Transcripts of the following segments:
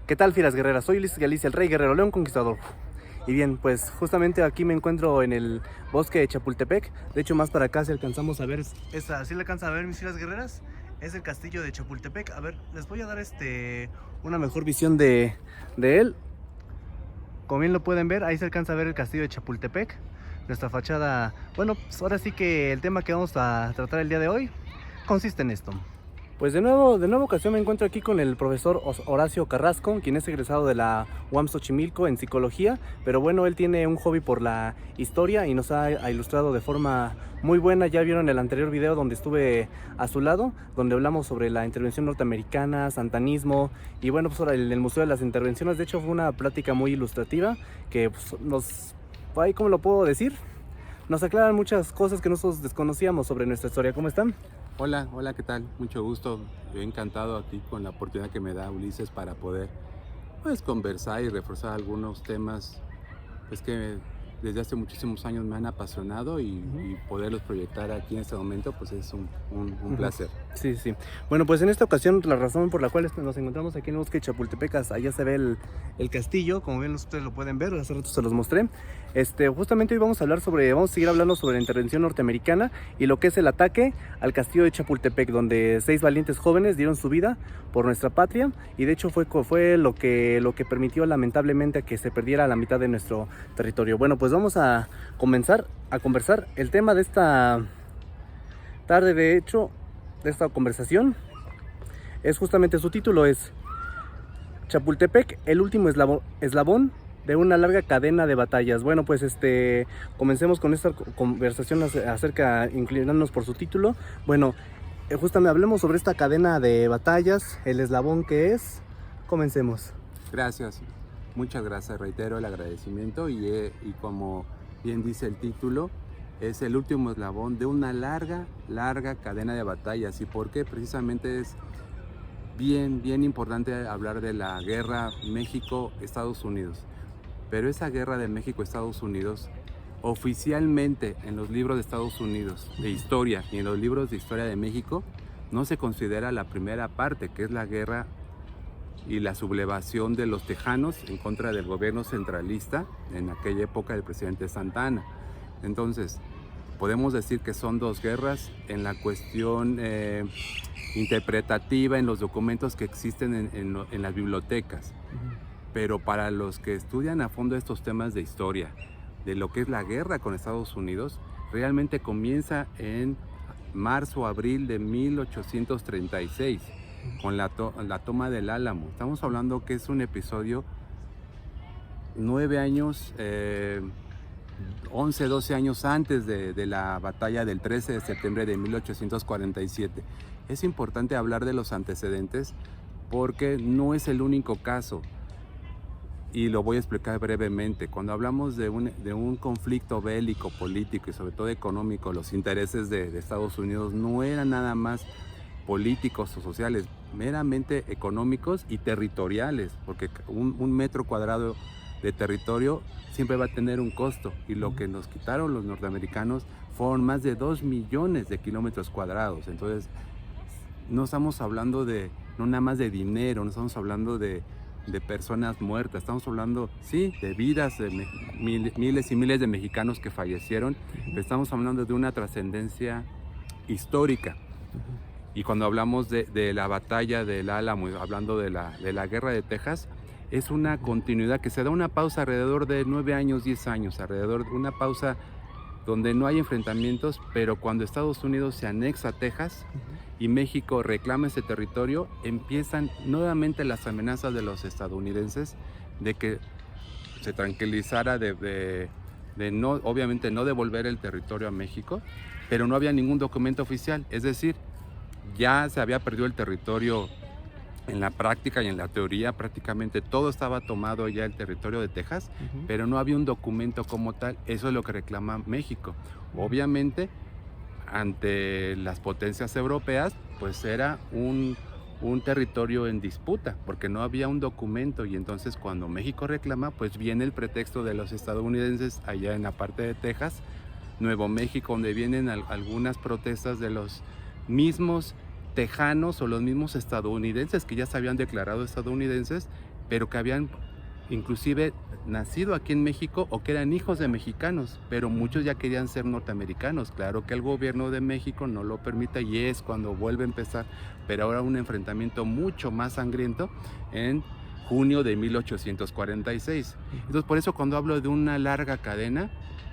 ¿Qué tal, fieras guerreras? Soy Ulises Galicia, el Rey Guerrero León Conquistador. Y bien, pues justamente aquí me encuentro en el bosque de Chapultepec. De hecho, más para acá si alcanzamos a ver, ¿sí le alcanza a ver, mis fieras guerreras? Es el castillo de Chapultepec. A ver, les voy a dar una mejor visión de él. Como bien lo pueden ver, ahí se alcanza a ver el castillo de Chapultepec. Nuestra fachada, bueno, pues ahora sí que el tema que vamos a tratar el día de hoy consiste en esto. Pues de nueva ocasión me encuentro aquí con el profesor Horacio Carrasco, quien es egresado de la UAM Xochimilco en psicología, pero bueno, él tiene un hobby por la historia y nos ha ilustrado de forma muy buena. Ya vieron el anterior video donde estuve a su lado, donde hablamos sobre la intervención norteamericana, santanismo y bueno, pues ahora el Museo de las Intervenciones. De hecho fue una plática muy ilustrativa que pues, ahí, ¿cómo lo puedo decir? Nos aclaran muchas cosas que nosotros desconocíamos sobre nuestra historia. ¿Cómo están? Hola, hola, ¿qué tal? Mucho gusto. Yo encantado aquí con la oportunidad que me da Ulises para poder pues conversar y reforzar algunos temas pues que desde hace muchísimos años me han apasionado y poderlos proyectar aquí en este momento pues es un placer. Sí, sí. Bueno, pues en esta ocasión la razón por la cual nos encontramos aquí en el bosque de Chapultepec, allá se ve el castillo, como bien ustedes lo pueden ver, hace rato se los mostré. Justamente hoy vamos a seguir hablando sobre la intervención norteamericana y lo que es el ataque al castillo de Chapultepec, donde 6 valientes jóvenes dieron su vida por nuestra patria y de hecho fue lo que permitió lamentablemente que se perdiera la mitad de nuestro territorio. Bueno, pues vamos a comenzar a conversar. El tema de esta tarde, de hecho, de esta conversación es justamente, su título es Chapultepec, el último eslabón de una larga cadena de batallas. Bueno, pues comencemos con esta conversación acerca, inclinándonos por su título. Bueno, justamente hablemos sobre esta cadena de batallas, el eslabón que es. Comencemos. Gracias, muchas gracias, reitero el agradecimiento y como bien dice el título, es el último eslabón de una larga cadena de batallas. ¿Y por qué? Precisamente es bien importante hablar de la guerra México-Estados Unidos. Pero esa guerra de México-Estados Unidos, oficialmente en los libros de Estados Unidos de historia y en los libros de historia de México, no se considera la primera parte, que es la guerra y la sublevación de los tejanos en contra del gobierno centralista en aquella época del presidente Santa Anna. Entonces, podemos decir que son dos guerras en la cuestión interpretativa, en los documentos que existen en las bibliotecas. Pero para los que estudian a fondo estos temas de historia, de lo que es la guerra con Estados Unidos, realmente comienza en marzo o abril de 1836, con la toma del Álamo. Estamos hablando que es un episodio 9 años, 11, 12 años antes de la batalla del 13 de septiembre de 1847. Es importante hablar de los antecedentes porque no es el único caso. Y lo voy a explicar brevemente. Cuando hablamos de un conflicto bélico, político y sobre todo económico, los intereses de Estados Unidos no eran nada más políticos o sociales, meramente económicos y territoriales, porque un metro cuadrado de territorio siempre va a tener un costo, y lo que nos quitaron los norteamericanos fueron más de 2 millones de kilómetros cuadrados. Entonces no estamos hablando no nada más de dinero, no estamos hablando de personas muertas, estamos hablando, sí, de vidas de miles y miles de mexicanos que fallecieron, pero estamos hablando de una trascendencia histórica. Y cuando hablamos de la batalla del Álamo, hablando de la guerra de Texas, es una continuidad que se da una pausa alrededor de 9 años, 10 años, alrededor de una pausa donde no hay enfrentamientos, pero cuando Estados Unidos se anexa a Texas y México reclama ese territorio, empiezan nuevamente las amenazas de los estadounidenses de que se tranquilizara de no, obviamente no devolver el territorio a México, pero no había ningún documento oficial, es decir, ya se había perdido el territorio en la práctica y en la teoría, prácticamente todo estaba tomado ya el territorio de Texas, pero no había un documento como tal. Eso es lo que reclama México. Obviamente, ante las potencias europeas, pues era un territorio en disputa, porque no había un documento, y entonces cuando México reclama, pues viene el pretexto de los estadounidenses allá en la parte de Texas, Nuevo México, donde vienen algunas protestas de los mismos tejanos o los mismos estadounidenses que ya se habían declarado estadounidenses, pero que habían inclusive nacido aquí en México o que eran hijos de mexicanos, pero muchos ya querían ser norteamericanos. Claro que el gobierno de México no lo permite y es cuando vuelve a empezar, pero ahora un enfrentamiento mucho más sangriento en junio de 1846. Entonces, por eso cuando hablo de una larga cadena,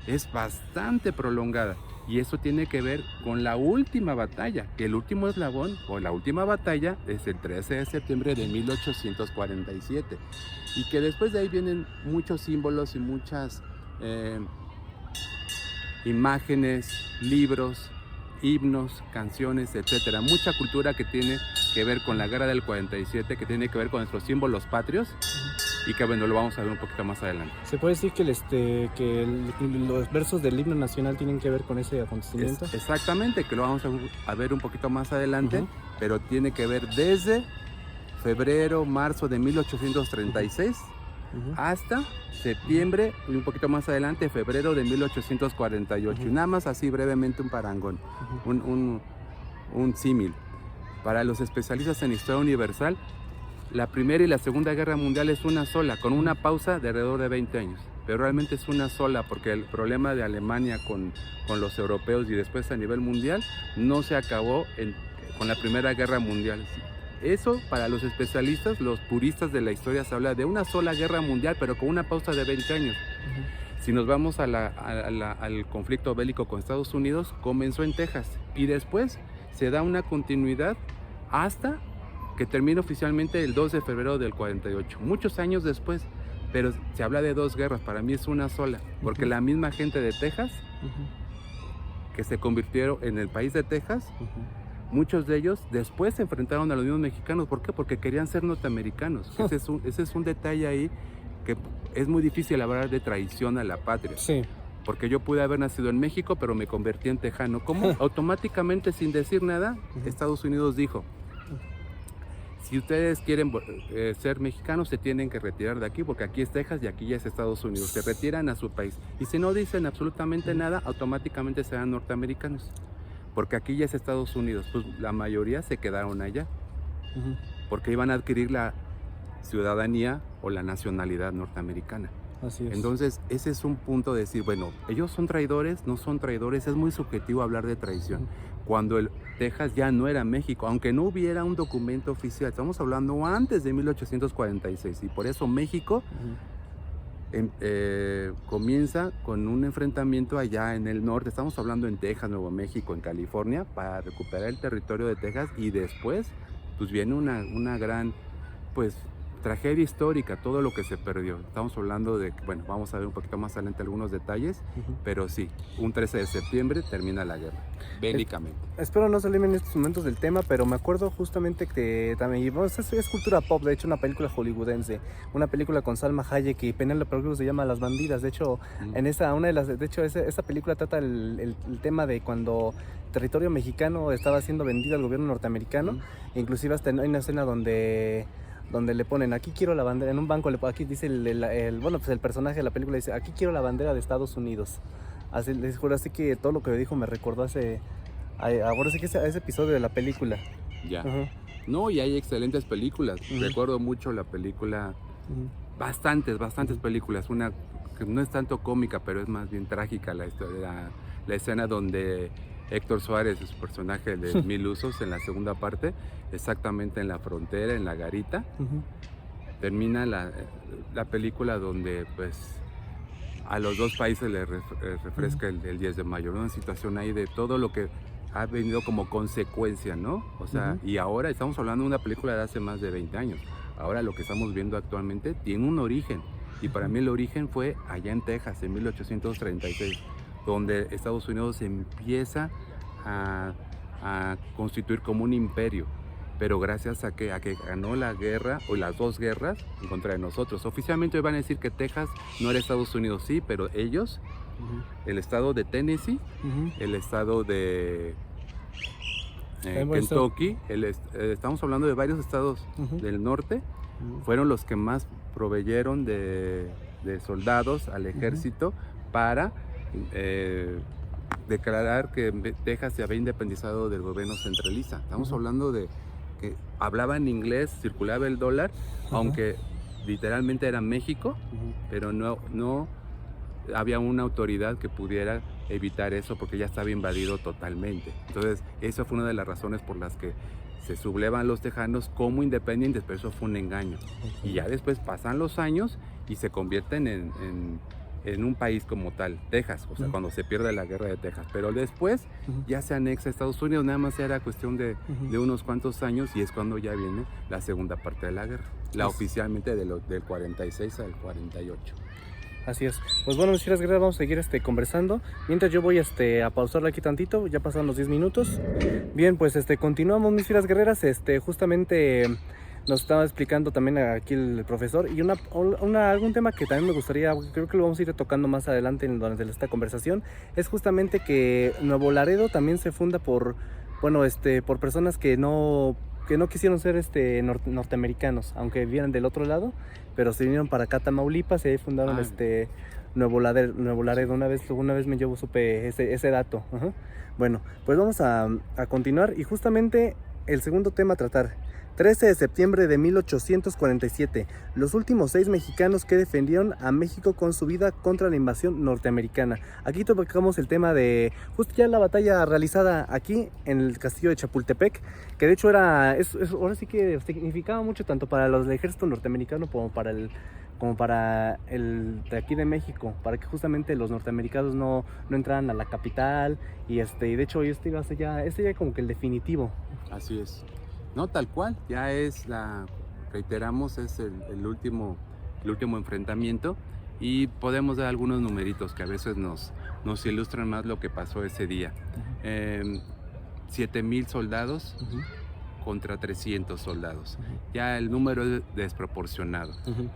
es bastante prolongada. Y eso tiene que ver con la última batalla, que el último eslabón o la última batalla es el 13 de septiembre de 1847. Y que después de ahí vienen muchos símbolos y muchas imágenes, libros, himnos, canciones, etcétera. Mucha cultura que tiene que ver con la guerra del 47, que tiene que ver con nuestros símbolos patrios. Y que bueno, lo vamos a ver un poquito más adelante. ¿Se puede decir que los versos del himno nacional tienen que ver con ese acontecimiento? Exactamente, que lo vamos a ver un poquito más adelante, pero tiene que ver desde febrero, marzo de 1836 hasta septiembre y un poquito más adelante, febrero de 1848. Y nada más así brevemente un parangón, un símil. Para los especialistas en historia universal, la Primera y la Segunda Guerra Mundial es una sola, con una pausa de alrededor de 20 años. Pero realmente es una sola, porque el problema de Alemania con los europeos y después a nivel mundial no se acabó con la Primera Guerra Mundial. Eso, para los especialistas, los puristas de la historia, se habla de una sola guerra mundial, pero con una pausa de 20 años. Si nos vamos al conflicto bélico con Estados Unidos, comenzó en Texas y después se da una continuidad hasta que termina oficialmente el 2 de febrero del 48, muchos años después, pero se habla de dos guerras, para mí es una sola, porque la misma gente de Texas, que se convirtieron en el país de Texas, muchos de ellos después se enfrentaron a los mismos mexicanos. ¿Por qué? Porque querían ser norteamericanos. Ese es un detalle ahí que es muy difícil hablar de traición a la patria. Sí. Porque yo pude haber nacido en México, pero me convertí en tejano. ¿Cómo? Automáticamente, sin decir nada, Estados Unidos dijo: si ustedes quieren ser mexicanos, se tienen que retirar de aquí, porque aquí es Texas y aquí ya es Estados Unidos. Se retiran a su país. Y si no dicen absolutamente nada, automáticamente serán norteamericanos. Porque aquí ya es Estados Unidos. Pues la mayoría se quedaron allá. Porque iban a adquirir la ciudadanía o la nacionalidad norteamericana. Así es. Entonces, ese es un punto de decir, bueno, ellos son traidores, no son traidores. Es muy subjetivo hablar de traición. Cuando Texas ya no era México, aunque no hubiera un documento oficial, estamos hablando antes de 1846, y por eso México comienza con un enfrentamiento allá en el norte. Estamos hablando en Texas, Nuevo México, en California, para recuperar el territorio de Texas, y después pues viene una gran tragedia histórica, todo lo que se perdió. Estamos hablando de, bueno, vamos a ver un poquito más adelante algunos detalles, pero sí, un 13 de septiembre termina la guerra, bélicamente. Espero no salirme en estos momentos del tema, pero me acuerdo justamente que también, es cultura pop, de hecho una película hollywoodense, una película con Salma Hayek y Penélope Cruz, se llama Las Bandidas. De hecho, esta película trata el tema de cuando territorio mexicano estaba siendo vendido al gobierno norteamericano. Inclusive hasta hay una escena donde le ponen: aquí quiero la bandera, en un banco, aquí dice el personaje de la película dice: aquí quiero la bandera de Estados Unidos. Así, les juro, así que todo lo que me dijo me recordó ahora sí que ese episodio de la película. Ya. No, y hay excelentes películas. Recuerdo mucho la película, bastantes películas. Una que no es tanto cómica, pero es más bien trágica, la escena donde Héctor Suárez, su personaje de Mil Usos, en la segunda parte, exactamente en la frontera, en la garita, termina la película donde pues a los dos países les refresca el 10 de mayo, ¿no? Una situación ahí de todo lo que ha venido como consecuencia, ¿no? O sea, y ahora estamos hablando de una película de hace más de 20 años. Ahora lo que estamos viendo actualmente tiene un origen, y para mí el origen fue allá en Texas, en 1836, donde Estados Unidos empieza a constituir como un imperio, pero gracias a que ganó la guerra, o las dos guerras, en contra de nosotros. Oficialmente van a decir que Texas no era Estados Unidos, sí, pero ellos, el estado de Tennessee, el estado de Kentucky, estamos hablando de varios estados del norte, fueron los que más proveyeron de soldados al ejército para declarar que Texas se había independizado del gobierno centralista. Estamos hablando de que hablaban inglés, circulaba el dólar, aunque literalmente era México, pero no había una autoridad que pudiera evitar eso porque ya estaba invadido totalmente. Entonces, eso fue una de las razones por las que se sublevan los tejanos como independientes, pero eso fue un engaño. Y ya después pasan los años y se convierten en un país como tal, Texas, o sea, cuando se pierde la guerra de Texas. Pero después ya se anexa a Estados Unidos, nada más era cuestión de unos cuantos años, y es cuando ya viene la segunda parte de la guerra, oficialmente del 46 al 48. Así es. Pues bueno, mis fieras guerreras, vamos a seguir conversando. Mientras yo voy a pausarlo aquí tantito, ya pasaron los 10 minutos. Bien, pues continuamos, mis fieras guerreras. Justamente nos estaba explicando también aquí el profesor. Y algún tema que también me gustaría, creo que lo vamos a ir tocando más adelante durante esta conversación, es justamente que Nuevo Laredo también se funda por personas que no quisieron ser norteamericanos, aunque vieran del otro lado, pero se vinieron para acá, Tamaulipas, y ahí fundaron Nuevo Laredo. Una vez supe ese dato. Bueno, pues vamos a continuar, y justamente el segundo tema a tratar. 13 de septiembre de 1847, los últimos 6 mexicanos que defendieron a México con su vida contra la invasión norteamericana. Aquí tocamos el tema de justo ya la batalla realizada aquí en el castillo de Chapultepec, que de hecho ahora sí que significaba mucho tanto para el ejército norteamericano como para el de aquí de México, para que justamente los norteamericanos no entraran a la capital, y de hecho iba a ser ya como que el definitivo. Así es. No, tal cual, ya reiteramos, es el último enfrentamiento, y podemos dar algunos numeritos que a veces nos ilustran más lo que pasó ese día. 7,000 soldados contra 300 soldados. Ya el número es desproporcionado.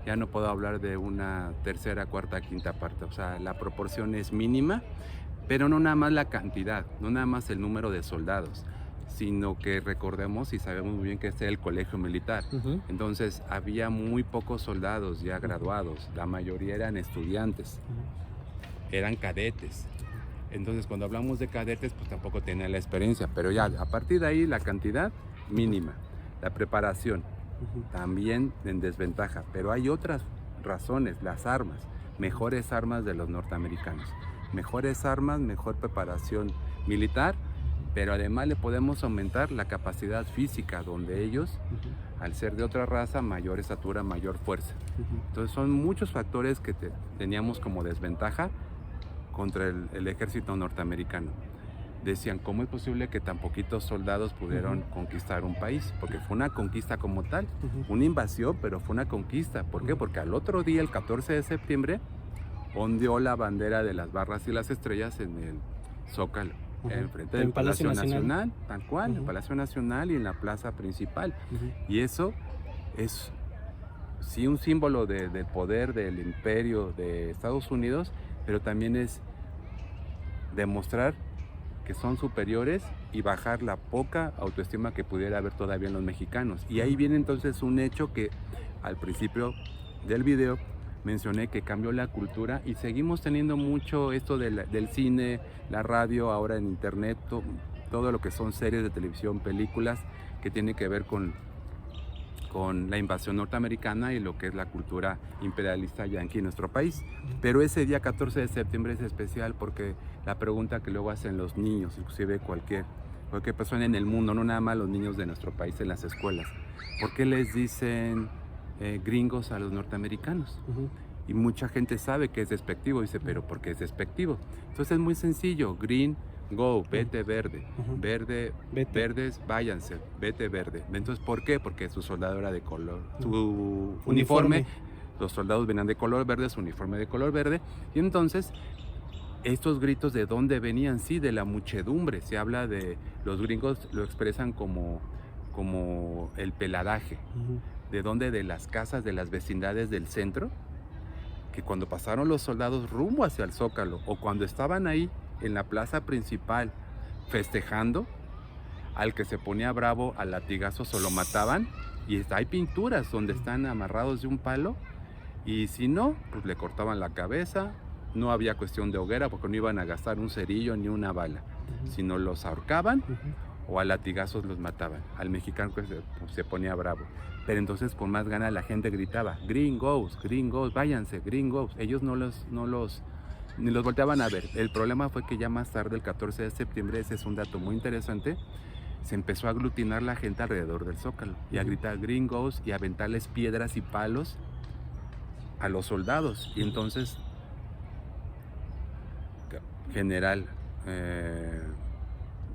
Ya no puedo hablar de una tercera, cuarta, quinta parte. O sea, la proporción es mínima, pero no nada más la cantidad, no nada más el número de soldados, sino que recordemos y sabemos muy bien que este era el colegio militar. Entonces había muy pocos soldados ya graduados, la mayoría eran estudiantes, eran cadetes. Entonces cuando hablamos de cadetes, pues tampoco tenían la experiencia, pero ya a partir de ahí la cantidad mínima, la preparación también en desventaja, pero hay otras razones, las armas, mejores armas de los norteamericanos, mejores armas, mejor preparación militar, pero además le podemos aumentar la capacidad física, donde ellos, al ser de otra raza, mayor estatura, mayor fuerza. Entonces son muchos factores que teníamos como desventaja contra el ejército norteamericano. Decían, ¿cómo es posible que tan poquitos soldados pudieron conquistar un país? Porque fue una conquista como tal, una invasión, pero fue una conquista. ¿Por qué? Porque al otro día, el 14 de septiembre, ondeó la bandera de las barras y las estrellas en el Zócalo. Enfrente del Palacio Nacional, tal cual, el Palacio Nacional y en la plaza principal. Y eso es sí un símbolo del poder del imperio de Estados Unidos, pero también es demostrar que son superiores y bajar la poca autoestima que pudiera haber todavía en los mexicanos. Y ahí viene entonces un hecho que al principio del video mencioné, que cambió la cultura, y seguimos teniendo mucho esto del cine, la radio, ahora en internet, todo lo que son series de televisión, películas que tienen que ver con la invasión norteamericana y lo que es la cultura imperialista yanqui en nuestro país. Pero ese día 14 de septiembre es especial porque la pregunta que luego hacen los niños, inclusive cualquier persona en el mundo, no nada más los niños de nuestro país en las escuelas, ¿por qué les dicen gringos a los norteamericanos? Y mucha gente sabe que es despectivo, dice, pero ¿por qué es despectivo? Entonces es muy sencillo, green, go, vete verde, verdes, váyanse, vete verde. Entonces, ¿por qué? Porque su soldado era de color, su uniforme, los soldados venían de color verde, su uniforme de color verde, y entonces estos gritos, ¿de dónde venían? Sí, de la muchedumbre. Se habla de, los gringos lo expresan como el peladaje. ¿De dónde? De las casas, de las vecindades del centro, que cuando pasaron los soldados rumbo hacia el Zócalo, o cuando estaban ahí en la plaza principal festejando, al que se ponía bravo a latigazos o lo mataban, y hay pinturas donde están amarrados de un palo, y si no, pues le cortaban la cabeza. No había cuestión de hoguera porque no iban a gastar un cerillo ni una bala, sino los ahorcaban o a latigazos los mataban. Al mexicano que se ponía bravo. Pero entonces con más ganas la gente gritaba, gringos, váyanse, gringos. Ellos ni los volteaban a ver. El problema fue que ya más tarde, el 14 de septiembre, ese es un dato muy interesante, se empezó a aglutinar la gente alrededor del Zócalo y a gritar gringos y a aventarles piedras y palos a los soldados. Y entonces,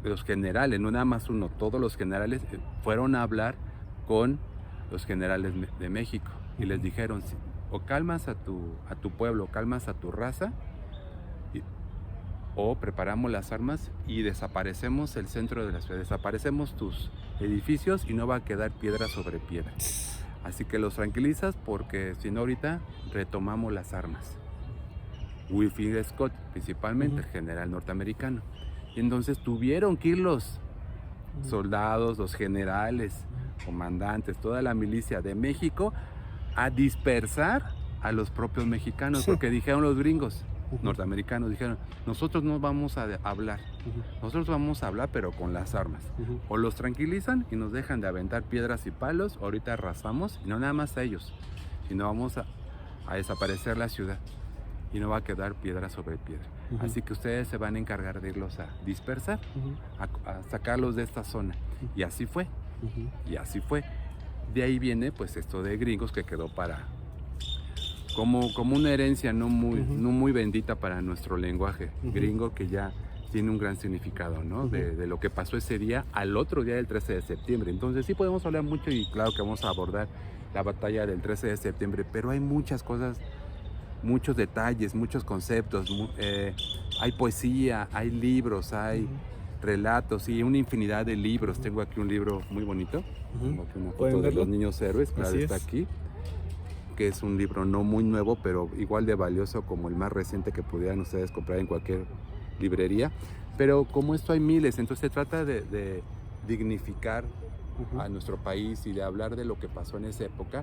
los generales, no nada más uno, todos los generales fueron a hablar con los generales de México y les dijeron, o calmas a tu pueblo, calmas a tu raza, o preparamos las armas y desaparecemos el centro de la ciudad, desaparecemos tus edificios y no va a quedar piedra sobre piedra. Así que los tranquilizas porque si no ahorita retomamos las armas. Winfield Scott, principalmente el general norteamericano. Y entonces tuvieron que ir los soldados, los generales, comandantes, toda la milicia de México a dispersar a los propios mexicanos, porque dijeron los gringos, norteamericanos, dijeron, nosotros no vamos a hablar, nosotros vamos a hablar pero con las armas. O los tranquilizan y nos dejan de aventar piedras y palos, ahorita arrasamos, y no nada más a ellos, sino vamos a desaparecer la ciudad y no va a quedar piedra sobre piedra. Así que ustedes se van a encargar de irlos a dispersar, a sacarlos de esta zona. Y así fue, y así fue. De ahí viene pues esto de gringos que quedó como una herencia no muy bendita para nuestro lenguaje. Gringo que ya tiene un gran significado, ¿no? De lo que pasó ese día al otro día del 13 de septiembre. Entonces sí podemos hablar mucho y claro que vamos a abordar la batalla del 13 de septiembre, pero hay muchas cosas, muchos detalles, muchos conceptos, hay poesía, hay libros, hay relatos y una infinidad de libros. Tengo aquí un libro muy bonito, tengo aquí una foto de los niños héroes, claro, está aquí, que es un libro no muy nuevo, pero igual de valioso como el más reciente que pudieran ustedes comprar en cualquier librería. Pero como esto hay miles, entonces se trata de dignificar a nuestro país y de hablar de lo que pasó en esa época.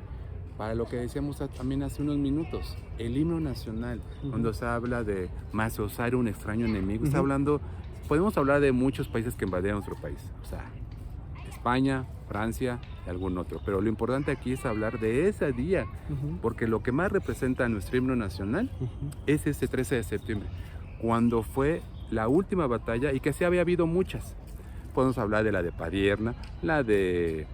Para lo que decíamos también hace unos minutos, el himno nacional, cuando se habla de Masosar, un extraño enemigo, está hablando, podemos hablar de muchos países que invadieron nuestro país, o sea, España, Francia y algún otro, pero lo importante aquí es hablar de ese día, porque lo que más representa a nuestro himno nacional es ese 13 de septiembre, cuando fue la última batalla y que sí había habido muchas. Podemos hablar de la de Padierna, la de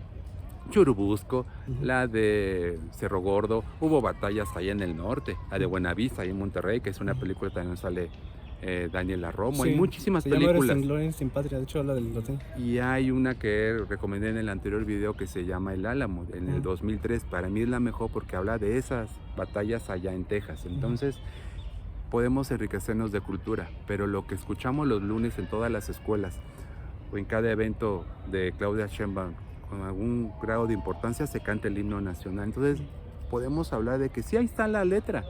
Churubusco, la de Cerro Gordo, hubo batallas allá en el norte, la de Buenavista, ahí en Monterrey, que es una película, también sale Daniela Romo, hay muchísimas películas. Sin Gloria, sin Patria, de hecho habla del latín. Y hay una que recomendé en el anterior video que se llama El Álamo, en el 2003, para mí es la mejor porque habla de esas batallas allá en Texas. Entonces podemos enriquecernos de cultura, pero lo que escuchamos los lunes en todas las escuelas o en cada evento de Claudia Sheinbaum con algún grado de importancia se canta el himno nacional. Entonces podemos hablar de que sí, ahí está la letra,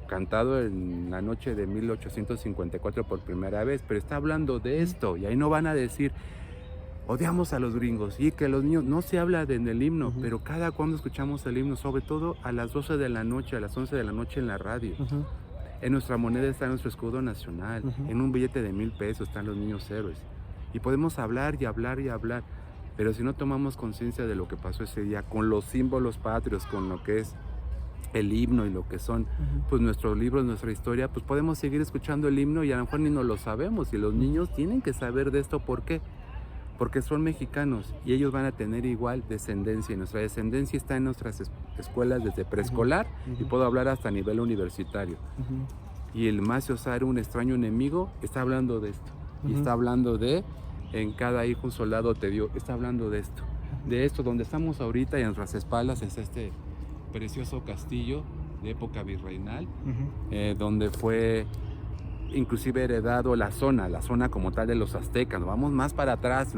cantado en la noche de 1854 por primera vez, pero está hablando de esto, y ahí no van a decir odiamos a los gringos y que los niños, no se habla en el himno, pero cada cuando escuchamos el himno, sobre todo a las 12 de la noche, a las 11 de la noche en la radio. En nuestra moneda está nuestro escudo nacional, en un billete de 1,000 pesos están los niños héroes, y podemos hablar y hablar y hablar, pero si no tomamos conciencia de lo que pasó ese día, con los símbolos patrios, con lo que es el himno y lo que son pues nuestros libros, nuestra historia, pues podemos seguir escuchando el himno y a lo mejor ni nos lo sabemos, y los niños tienen que saber de esto. ¿Por qué? Porque son mexicanos y ellos van a tener igual descendencia, y nuestra descendencia está en nuestras escuelas desde preescolar y puedo hablar hasta nivel universitario. Y el Masosar, un extraño enemigo, está hablando de esto, y está hablando de en cada hijo un soldado te dio, está hablando de esto donde estamos ahorita, y en nuestras espaldas es este precioso castillo de época virreinal, donde fue inclusive heredado la zona como tal de los aztecas. Nos vamos más para atrás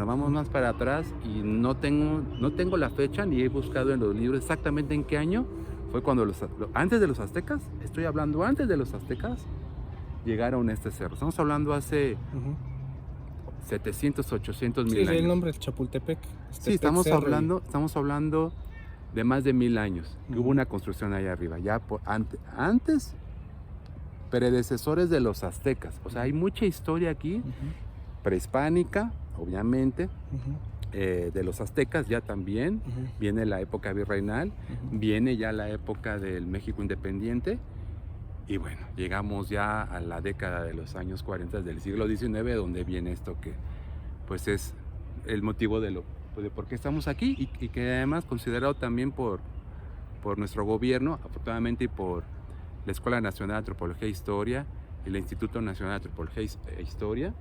y no tengo la fecha ni he buscado en los libros exactamente en qué año fue cuando antes de los aztecas, estoy hablando antes de los aztecas, llegaron a este cerro. Estamos hablando hace 700, 800 mil años. Sí, el nombre es Chapultepec. Sí, estamos hablando de más de 1000 años, que hubo una construcción allá arriba, ya antes, predecesores de los aztecas. O sea, hay mucha historia aquí, prehispánica, obviamente, Ujú, de los aztecas ya también, ujú, viene la época virreinal, ujú. viene ya la época del México independiente, y bueno, llegamos ya a la década de los años 40 del siglo XIX, donde viene esto que pues es el motivo pues, de por qué estamos aquí, y que además considerado también por nuestro gobierno, afortunadamente, y por la Escuela Nacional de Antropología e Historia y el Instituto Nacional de Antropología e Historia,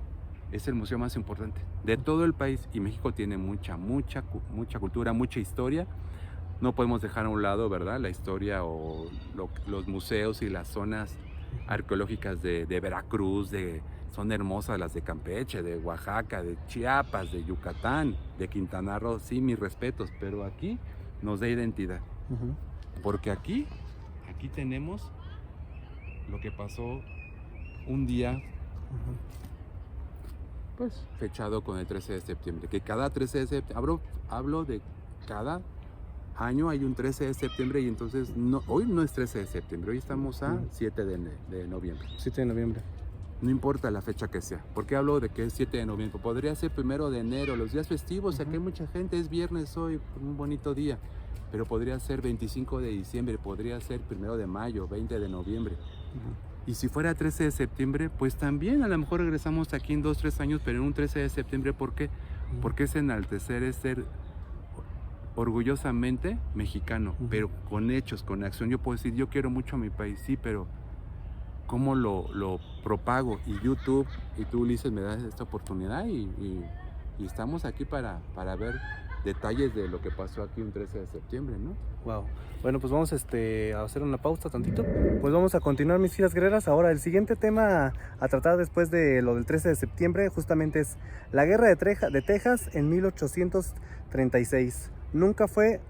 es el museo más importante de todo el país, y México tiene mucha cultura, mucha historia. No podemos dejar a un lado, ¿verdad?, la historia o los museos y las zonas arqueológicas de Veracruz, son hermosas las de Campeche, de Oaxaca, de Chiapas, de Yucatán, de Quintana Roo. Sí, mis respetos, pero aquí nos da identidad, Ujú, porque aquí tenemos lo que pasó un día, ujú. pues, fechado con el 13 de septiembre, que cada 13 de septiembre, hablo de cada año hay un 13 de septiembre, y entonces hoy no es 13 de septiembre, hoy estamos a 7 de noviembre. 7 de noviembre. No importa la fecha que sea. ¿Por qué hablo de que es 7 de noviembre? Podría ser 1 de enero, los días festivos, aquí hay mucha gente, es viernes hoy, un bonito día. Pero podría ser 25 de diciembre, podría ser 1 de mayo, 20 de noviembre. Ujú. Y si fuera 13 de septiembre, pues también a lo mejor regresamos aquí en 2, 3 años, pero en un 13 de septiembre, ¿por qué? Porque es enaltecer, es ser orgullosamente mexicano, pero con hechos, con acción. Yo puedo decir, yo quiero mucho a mi país, sí, pero ¿cómo lo propago? Y YouTube, y tú, Ulises, me das esta oportunidad, y estamos aquí para ver detalles de lo que pasó aquí un 13 de septiembre, ¿no? Wow. Bueno, pues vamos a hacer una pausa tantito. Pues vamos a continuar, mis filas guerreras. Ahora, el siguiente tema a tratar después de lo del 13 de septiembre justamente es la guerra de Texas en 1836. Nunca fue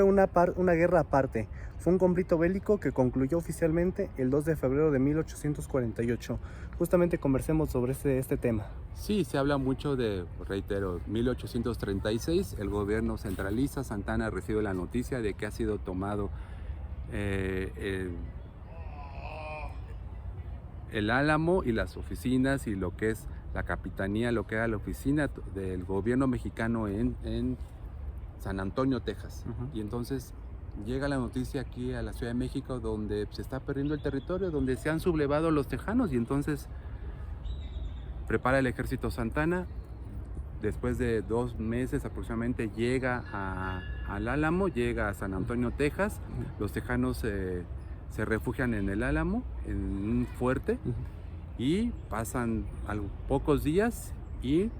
una guerra aparte. Fue un conflicto bélico que concluyó oficialmente el 2 de febrero de 1848. Justamente conversemos sobre este tema. Sí, se habla mucho de, reitero, 1836, el gobierno centraliza, Santa Anna recibe la noticia de que ha sido tomado el Álamo y las oficinas, y lo que es la capitanía, lo que era la oficina del gobierno mexicano en San Antonio, Texas. Y entonces llega la noticia aquí a la Ciudad de México, donde se está perdiendo el territorio, donde se han sublevado los tejanos, y entonces prepara el ejército Santa Anna. Después de 2 meses aproximadamente llega al Álamo, llega a San Antonio, Texas. Los tejanos se refugian en el Álamo, en un fuerte, y pasan pocos días, y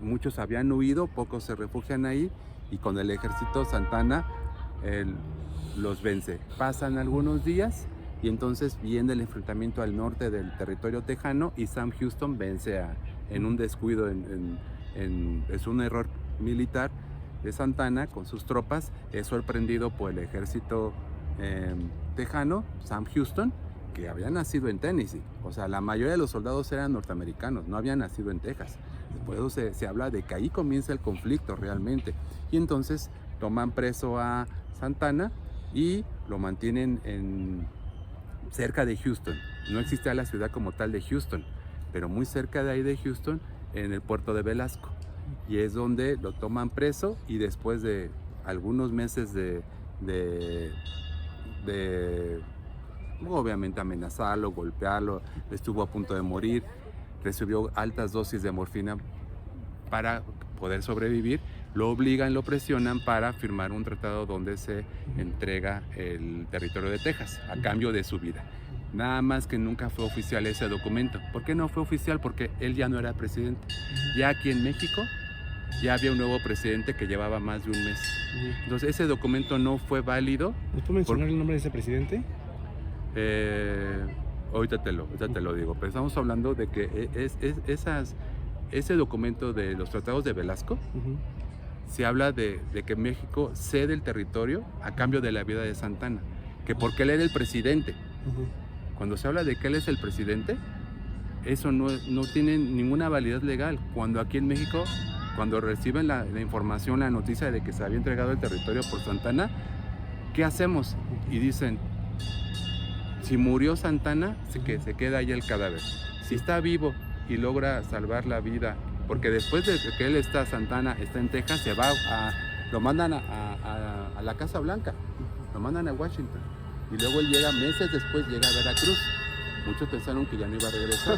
muchos habían huido, pocos se refugian ahí, y con el ejército Santa Anna los vence. Pasan algunos días, y entonces viene el enfrentamiento al norte del territorio tejano, y Sam Houston vence en un descuido, es un error militar de Santa Anna con sus tropas. Es sorprendido por el ejército tejano, Sam Houston, que había nacido en Tennessee. O sea, la mayoría de los soldados eran norteamericanos, no habían nacido en Texas. Por eso se habla de que ahí comienza el conflicto realmente. Y entonces toman preso a Santa Anna y lo mantienen cerca de Houston. No existía la ciudad como tal de Houston, pero muy cerca de ahí de Houston, en el puerto de Velasco. Y es donde lo toman preso, y después de algunos meses de obviamente amenazarlo, golpearlo, estuvo a punto de morir, recibió altas dosis de morfina para poder sobrevivir, lo obligan, lo presionan para firmar un tratado donde se entrega el territorio de Texas a cambio de su vida. Nada más que nunca fue oficial ese documento. ¿Por qué no fue oficial? Porque él ya no era presidente. Ya aquí en México ya había un nuevo presidente que llevaba más de un mes. Entonces ese documento no fue válido. ¿Me puedo mencionar el nombre de ese presidente? Ahorita te lo digo, pero estamos hablando de que ese documento de los tratados de Velasco, se habla de que México cede el territorio a cambio de la vida de Santa Anna, que porque él era el presidente. Cuando se habla de que él es el presidente, eso no tiene ninguna validez legal. Cuando aquí en México, cuando reciben la información, la noticia de que se había entregado el territorio por Santa Anna, ¿qué hacemos? Y dicen, si murió Santa Anna, que se queda ahí el cadáver. Si está vivo y logra salvar la vida porque después de que él está, Santana está en Texas, se va lo mandan a la Casa Blanca, lo mandan a Washington, y luego él llega, meses después llega a Veracruz. Muchos pensaron que ya no iba a regresar.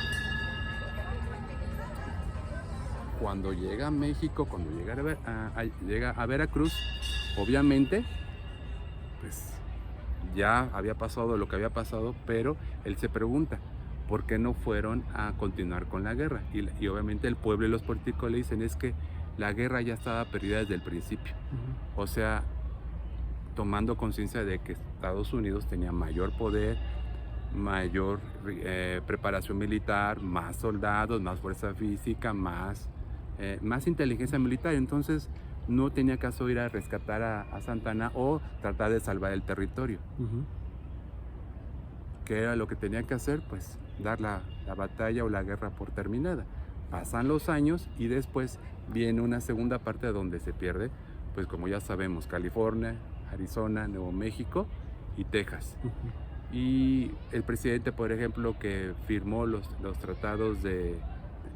Cuando llega a México, cuando llega a Veracruz, obviamente, pues ya había pasado lo que había pasado, pero él se pregunta, ¿por qué no fueron a continuar con la guerra? Y obviamente el pueblo y los políticos le dicen, es que la guerra ya estaba perdida desde el principio. O sea, tomando conciencia de que Estados Unidos tenía mayor poder, mayor preparación militar, más soldados, más fuerza física, más inteligencia militar. Entonces no tenía caso ir a rescatar a Santana o tratar de salvar el territorio. ¿Qué era lo que tenía que hacer? Pues dar la batalla o la guerra por terminada. Pasan los años y después viene una segunda parte donde se pierde, pues como ya sabemos, California, Arizona, Nuevo México y Texas. Y el presidente, por ejemplo, que firmó los tratados de...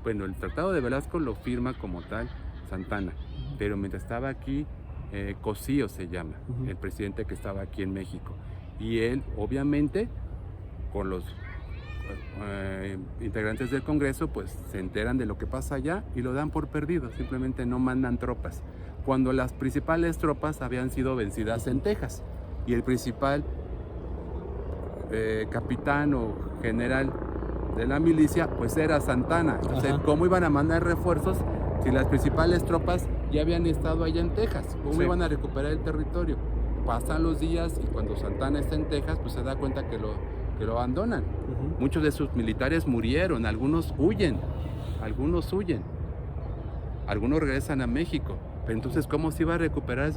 Bueno, el Tratado de Velasco lo firma como tal Santana, pero mientras estaba aquí, Cosío se llama, el presidente que estaba aquí en México. Y él, obviamente, con los integrantes del Congreso, pues se enteran de lo que pasa allá y lo dan por perdido, simplemente no mandan tropas. Cuando las principales tropas habían sido vencidas en Texas y el principal capitán o general de la milicia, pues era Santana. Entonces, ¿cómo iban a mandar refuerzos si las principales tropas ya habían estado allá en Texas? ¿Cómo iban a recuperar el territorio? Pasan los días y cuando Santana está en Texas, pues se da cuenta que lo abandonan. Muchos de sus militares murieron, algunos huyen, algunos regresan a México. Pero entonces, ¿cómo se iba a recuperar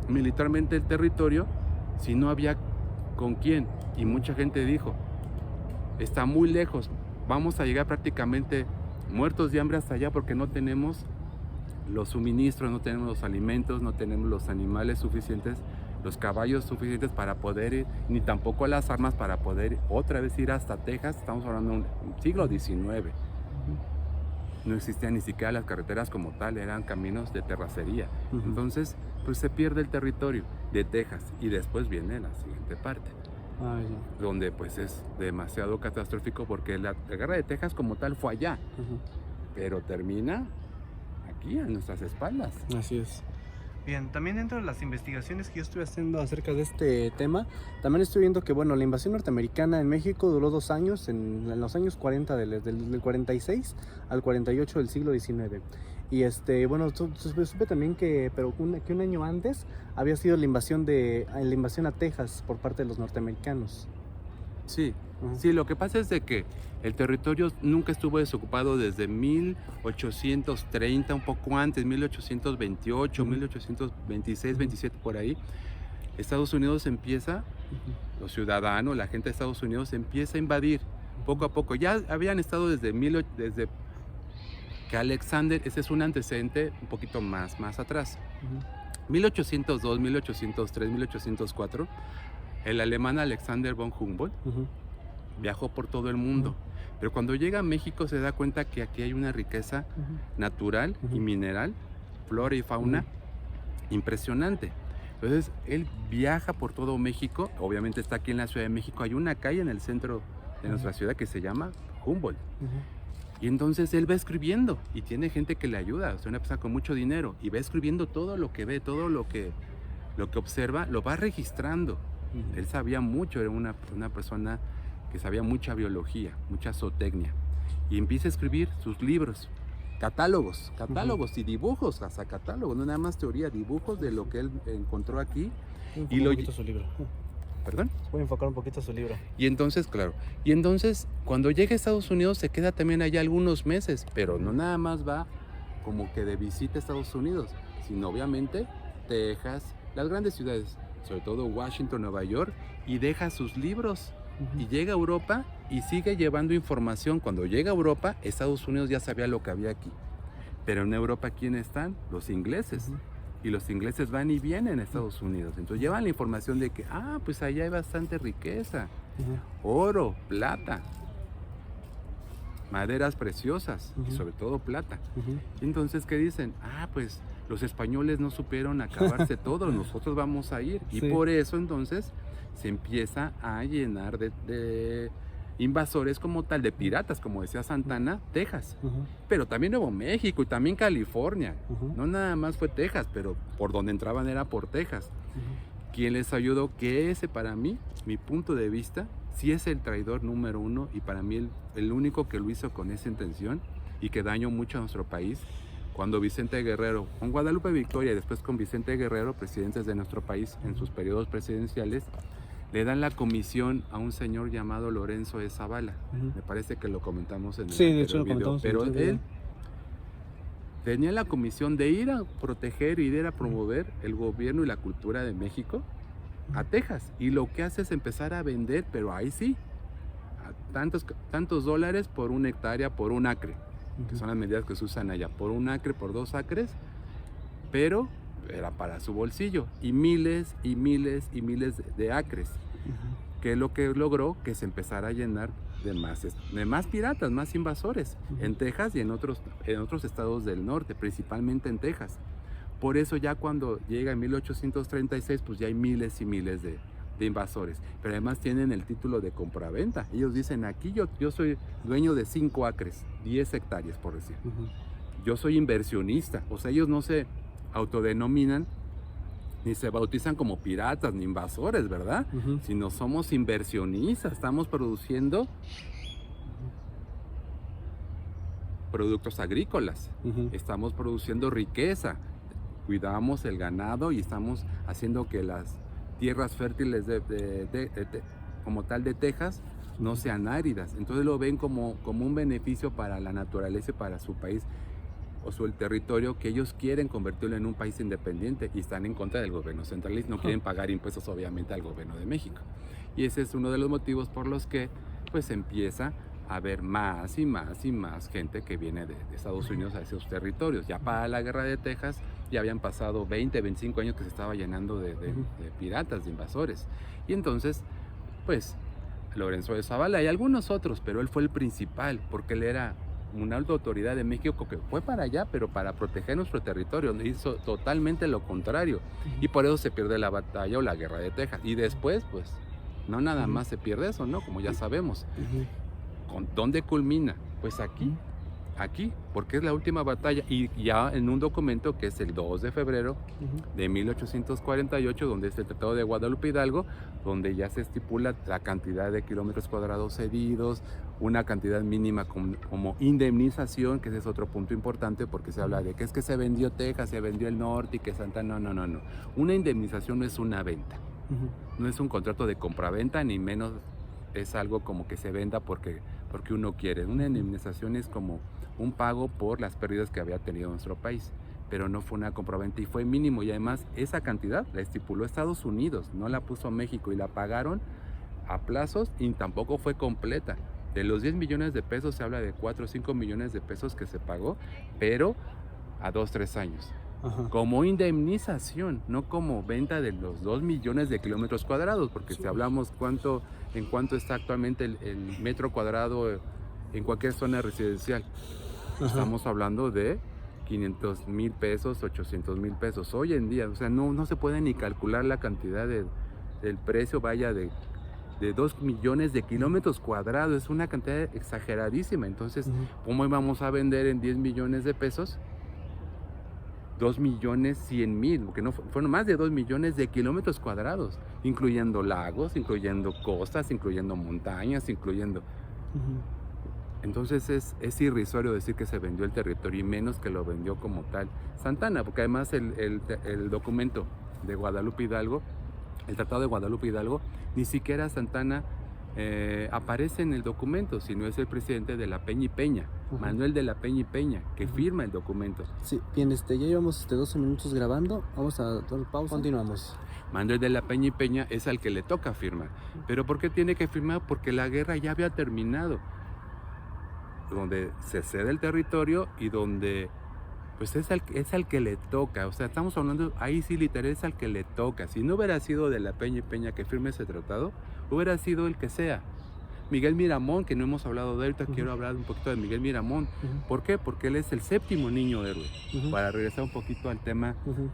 militarmente el territorio si no había con quién? Y mucha gente dijo, está muy lejos, vamos a llegar prácticamente muertos de hambre hasta allá porque no tenemos los suministros, no tenemos los alimentos, no tenemos los animales suficientes, los caballos suficientes para poder ir, ni tampoco las armas para poder otra vez ir hasta Texas. Estamos hablando de un siglo XIX. No existían ni siquiera las carreteras como tal, eran caminos de terracería. Entonces, pues se pierde el territorio de Texas y después viene la siguiente parte. Donde pues es demasiado catastrófico porque la guerra de Texas como tal fue allá, pero termina aquí a nuestras espaldas. Así es. Bien, también dentro de las investigaciones que yo estoy haciendo acerca de este tema, también estoy viendo que bueno, la invasión norteamericana en México duró 2 años, en los años 40, del 46 al 48 del siglo XIX. Y bueno, supe también que un año antes había sido la invasión a Texas por parte de los norteamericanos. Sí, sí, lo que pasa es de que el territorio nunca estuvo desocupado desde 1830, un poco antes, 1828, 1826, 27, por ahí. Estados Unidos empieza, los ciudadanos, la gente de Estados Unidos empieza a invadir poco a poco. Ya habían estado desde que Alexander, ese es un antecedente un poquito más atrás. 1802, 1803, 1804, el alemán Alexander von Humboldt viajó por todo el mundo, pero cuando llega a México se da cuenta que aquí hay una riqueza natural y mineral, flora y fauna impresionante. Entonces él viaja por todo México, obviamente está aquí en la Ciudad de México, hay una calle en el centro de nuestra ciudad que se llama Humboldt. Y entonces él va escribiendo y tiene gente que le ayuda, o sea, una persona con mucho dinero, y va escribiendo todo lo que ve, todo lo que observa, lo va registrando. Él sabía mucho, era una persona que sabía mucha biología, mucha zootecnia, y empieza a escribir sus libros, catálogos y dibujos, hasta catálogos, no nada más teoría, dibujos de lo que él encontró aquí. Y lo su libro. ¿Perdón? Voy a enfocar un poquito su libro. Y entonces, claro, cuando llega a Estados Unidos se queda también allá algunos meses, pero no nada más va como que de visita a Estados Unidos, sino obviamente Texas, las grandes ciudades, sobre todo Washington, Nueva York, y deja sus libros. Y llega a Europa y sigue llevando información. Cuando llega a Europa, Estados Unidos ya sabía lo que había aquí. Pero en Europa, ¿quiénes están? Los ingleses. Y los ingleses van y vienen a Estados Unidos. Entonces llevan la información de que, pues allá hay bastante riqueza. Oro, plata. maderas preciosas y sobre todo plata. Entonces, ¿qué dicen? Pues los españoles no supieron acabarse todo, nosotros vamos a ir. Y por eso entonces se empieza a llenar de invasores como tal, de piratas, como decía Santana, Texas. Pero también Nuevo México y también California. No nada más fue Texas, pero por donde entraban era por Texas. ¿Quién les ayudó? Que ese para mí, mi punto de vista, sí es el traidor número uno y para mí el único que lo hizo con esa intención y que dañó mucho a nuestro país. Cuando Vicente Guerrero, con Guadalupe Victoria y después con Vicente Guerrero, presidentes de nuestro país en sus periodos presidenciales, le dan la comisión a un señor llamado Lorenzo de Zavala. Me parece que lo comentamos en el anterior video, pero él tenía la comisión de ir a proteger y de ir a promover el gobierno y la cultura de México a Texas. Y lo que hace es empezar a vender, pero ahí sí, a tantos dólares por una hectárea, por un acre, que son las medidas que se usan allá, por un acre, por 2 acres, pero era para su bolsillo, y miles y miles y miles de acres, que es lo que logró que se empezara a llenar de más piratas, más invasores, en Texas y en otros estados del norte, principalmente en Texas. Por eso ya cuando llega en 1836, pues ya hay miles y miles de invasores, pero además tienen el título de compraventa. Ellos dicen, aquí yo soy dueño de 5 acres, 10 hectáreas por decir. Yo soy inversionista, o sea, ellos no se autodenominan ni se bautizan como piratas ni invasores, ¿verdad? Sino somos inversionistas, estamos produciendo productos agrícolas, estamos produciendo riqueza, cuidamos el ganado y estamos haciendo que las tierras fértiles como tal de Texas no sean áridas. Entonces lo ven como un beneficio para la naturaleza y para su país o el territorio, que ellos quieren convertirlo en un país independiente y están en contra del gobierno centralista, no quieren pagar impuestos obviamente al gobierno de México. Y ese es uno de los motivos por los que pues empieza a haber más y más y más gente que viene de Estados Unidos a esos territorios. Ya para la guerra de Texas ya habían pasado 20, 25 años que se estaba llenando de piratas, de invasores. Y entonces, pues, Lorenzo de Zavala y algunos otros, pero él fue el principal, porque él era una alta autoridad de México que fue para allá, pero para proteger nuestro territorio, hizo totalmente lo contrario. Y por eso se pierde la batalla o la guerra de Texas. Y después, pues, no nada más se pierde eso, ¿no? Como ya sabemos. ¿Dónde culmina? Pues aquí, porque es la última batalla, y ya en un documento que es el 2 de febrero de 1848, donde es el Tratado de Guadalupe Hidalgo, donde ya se estipula la cantidad de kilómetros cuadrados cedidos, una cantidad mínima como indemnización, que ese es otro punto importante, porque se habla de que es que se vendió Texas, se vendió el norte y que Santana, no. Una indemnización no es una venta, no es un contrato de compraventa, ni menos es algo como que se venda porque uno quiere. Una indemnización es como un pago por las pérdidas que había tenido nuestro país, pero no fue una compraventa y fue mínimo, y además esa cantidad la estipuló Estados Unidos, no la puso México, y la pagaron a plazos y tampoco fue completa. De los 10 millones de pesos se habla de 4 o 5 millones de pesos que se pagó, pero a 2-3 años. Como indemnización, no como venta de los 2 millones de kilómetros cuadrados, porque si hablamos en cuánto está actualmente el metro cuadrado en cualquier zona residencial, estamos hablando de 500,000 pesos, 800,000 pesos hoy en día. O sea, no se puede ni calcular la cantidad del precio, vaya, de 2 millones de kilómetros cuadrados. Es una cantidad exageradísima. Entonces, ¿cómo íbamos a vender en 10 millones de pesos 2,100,000? Porque no fueron más de 2 millones de kilómetros cuadrados, incluyendo lagos, incluyendo costas, incluyendo montañas, incluyendo... Entonces es irrisorio decir que se vendió el territorio, y menos que lo vendió como tal Santana, porque además el documento de Guadalupe Hidalgo, el Tratado de Guadalupe Hidalgo, ni siquiera Santana aparece en el documento, sino es el presidente de la Peña y Peña, Manuel de la Peña y Peña, que firma el documento. Sí, bien, ya llevamos 12 minutos grabando, vamos a dar pausa, continuamos. Manuel de la Peña y Peña es al que le toca firmar. ¿Pero por qué tiene que firmar? Porque la guerra ya había terminado, donde se cede el territorio y donde pues es al que le toca. O sea, estamos hablando, ahí sí literal es al que le toca. Si no hubiera sido de la Peña y Peña que firme ese tratado, hubiera sido el que sea. Miguel Miramón, que no hemos hablado de él, ahorita Ujú. quiero hablar un poquito de Miguel Miramón. Ujú. ¿Por qué? Porque él es el séptimo niño héroe. Ujú. Para regresar un poquito al tema Ujú.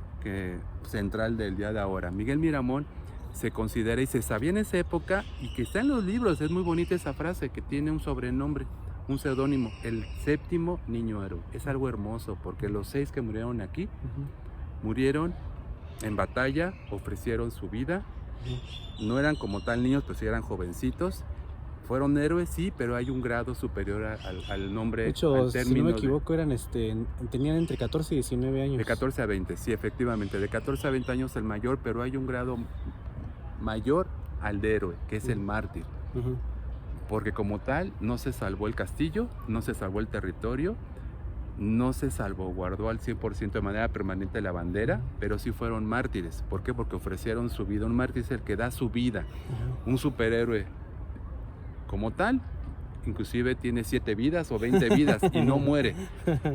central del día de ahora. Miguel Miramón se considera y se sabía en esa época, y que está en los libros, es muy bonita esa frase, que tiene un sobrenombre, un seudónimo, el séptimo niño héroe. Es algo hermoso, porque los 6 que murieron aquí, Ujú. murieron en batalla, ofrecieron su vida, no eran como tal niños, pues sí eran jovencitos, fueron héroes, sí, pero hay un grado superior al nombre, De hecho, al si no término me de- equivoco, tenían entre 14 y 19 años. de 14 a 20, sí, efectivamente, de 14 a 20 años el mayor, pero hay un grado mayor al de héroe, que es el mártir, Ujú. porque como tal no se salvó el castillo, no se salvó el territorio, no se salvaguardó al 100% de manera permanente la bandera, pero sí fueron mártires. ¿Por qué? Porque ofrecieron su vida. Un mártir es el que da su vida. Ujú. Un superhéroe como tal, inclusive tiene 7 vidas o 20 vidas y no muere.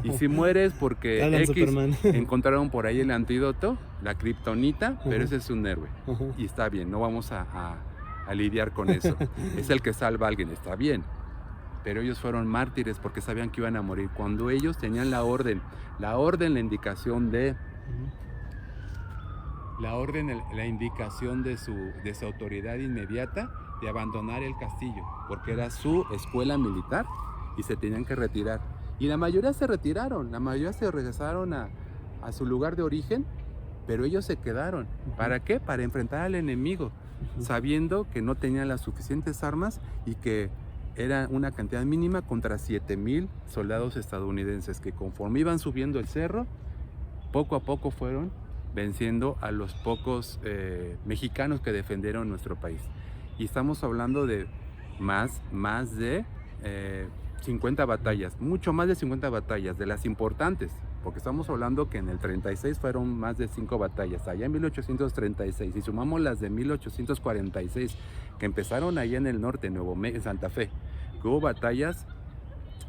Y si muere es porque Alan X Superman. encontraron por ahí el antídoto, la kriptonita, pero Ujú. ese es un héroe. Ujú. Y está bien, no vamos a lidiar con eso. Es el que salva a alguien, está bien. Pero ellos fueron mártires porque sabían que iban a morir. Cuando ellos tenían la orden, la indicación de, la indicación de su autoridad inmediata de abandonar el castillo, porque era su escuela militar y se tenían que retirar. Y la mayoría se retiraron, la mayoría se regresaron a su lugar de origen, pero ellos se quedaron. Ujú. ¿Para qué? Para enfrentar al enemigo, Ujú. sabiendo que no tenían las suficientes armas y que era una cantidad mínima contra 7,000 soldados estadounidenses que, conforme iban subiendo el cerro, poco a poco fueron venciendo a los pocos mexicanos que defendieron nuestro país. Y estamos hablando de más de 50 batallas, mucho más de 50 batallas, de las importantes, porque estamos hablando que en el 36 fueron más de 5 batallas, allá en 1836, y sumamos las de 1846, que empezaron allá en el norte, en Santa Fe, que hubo batallas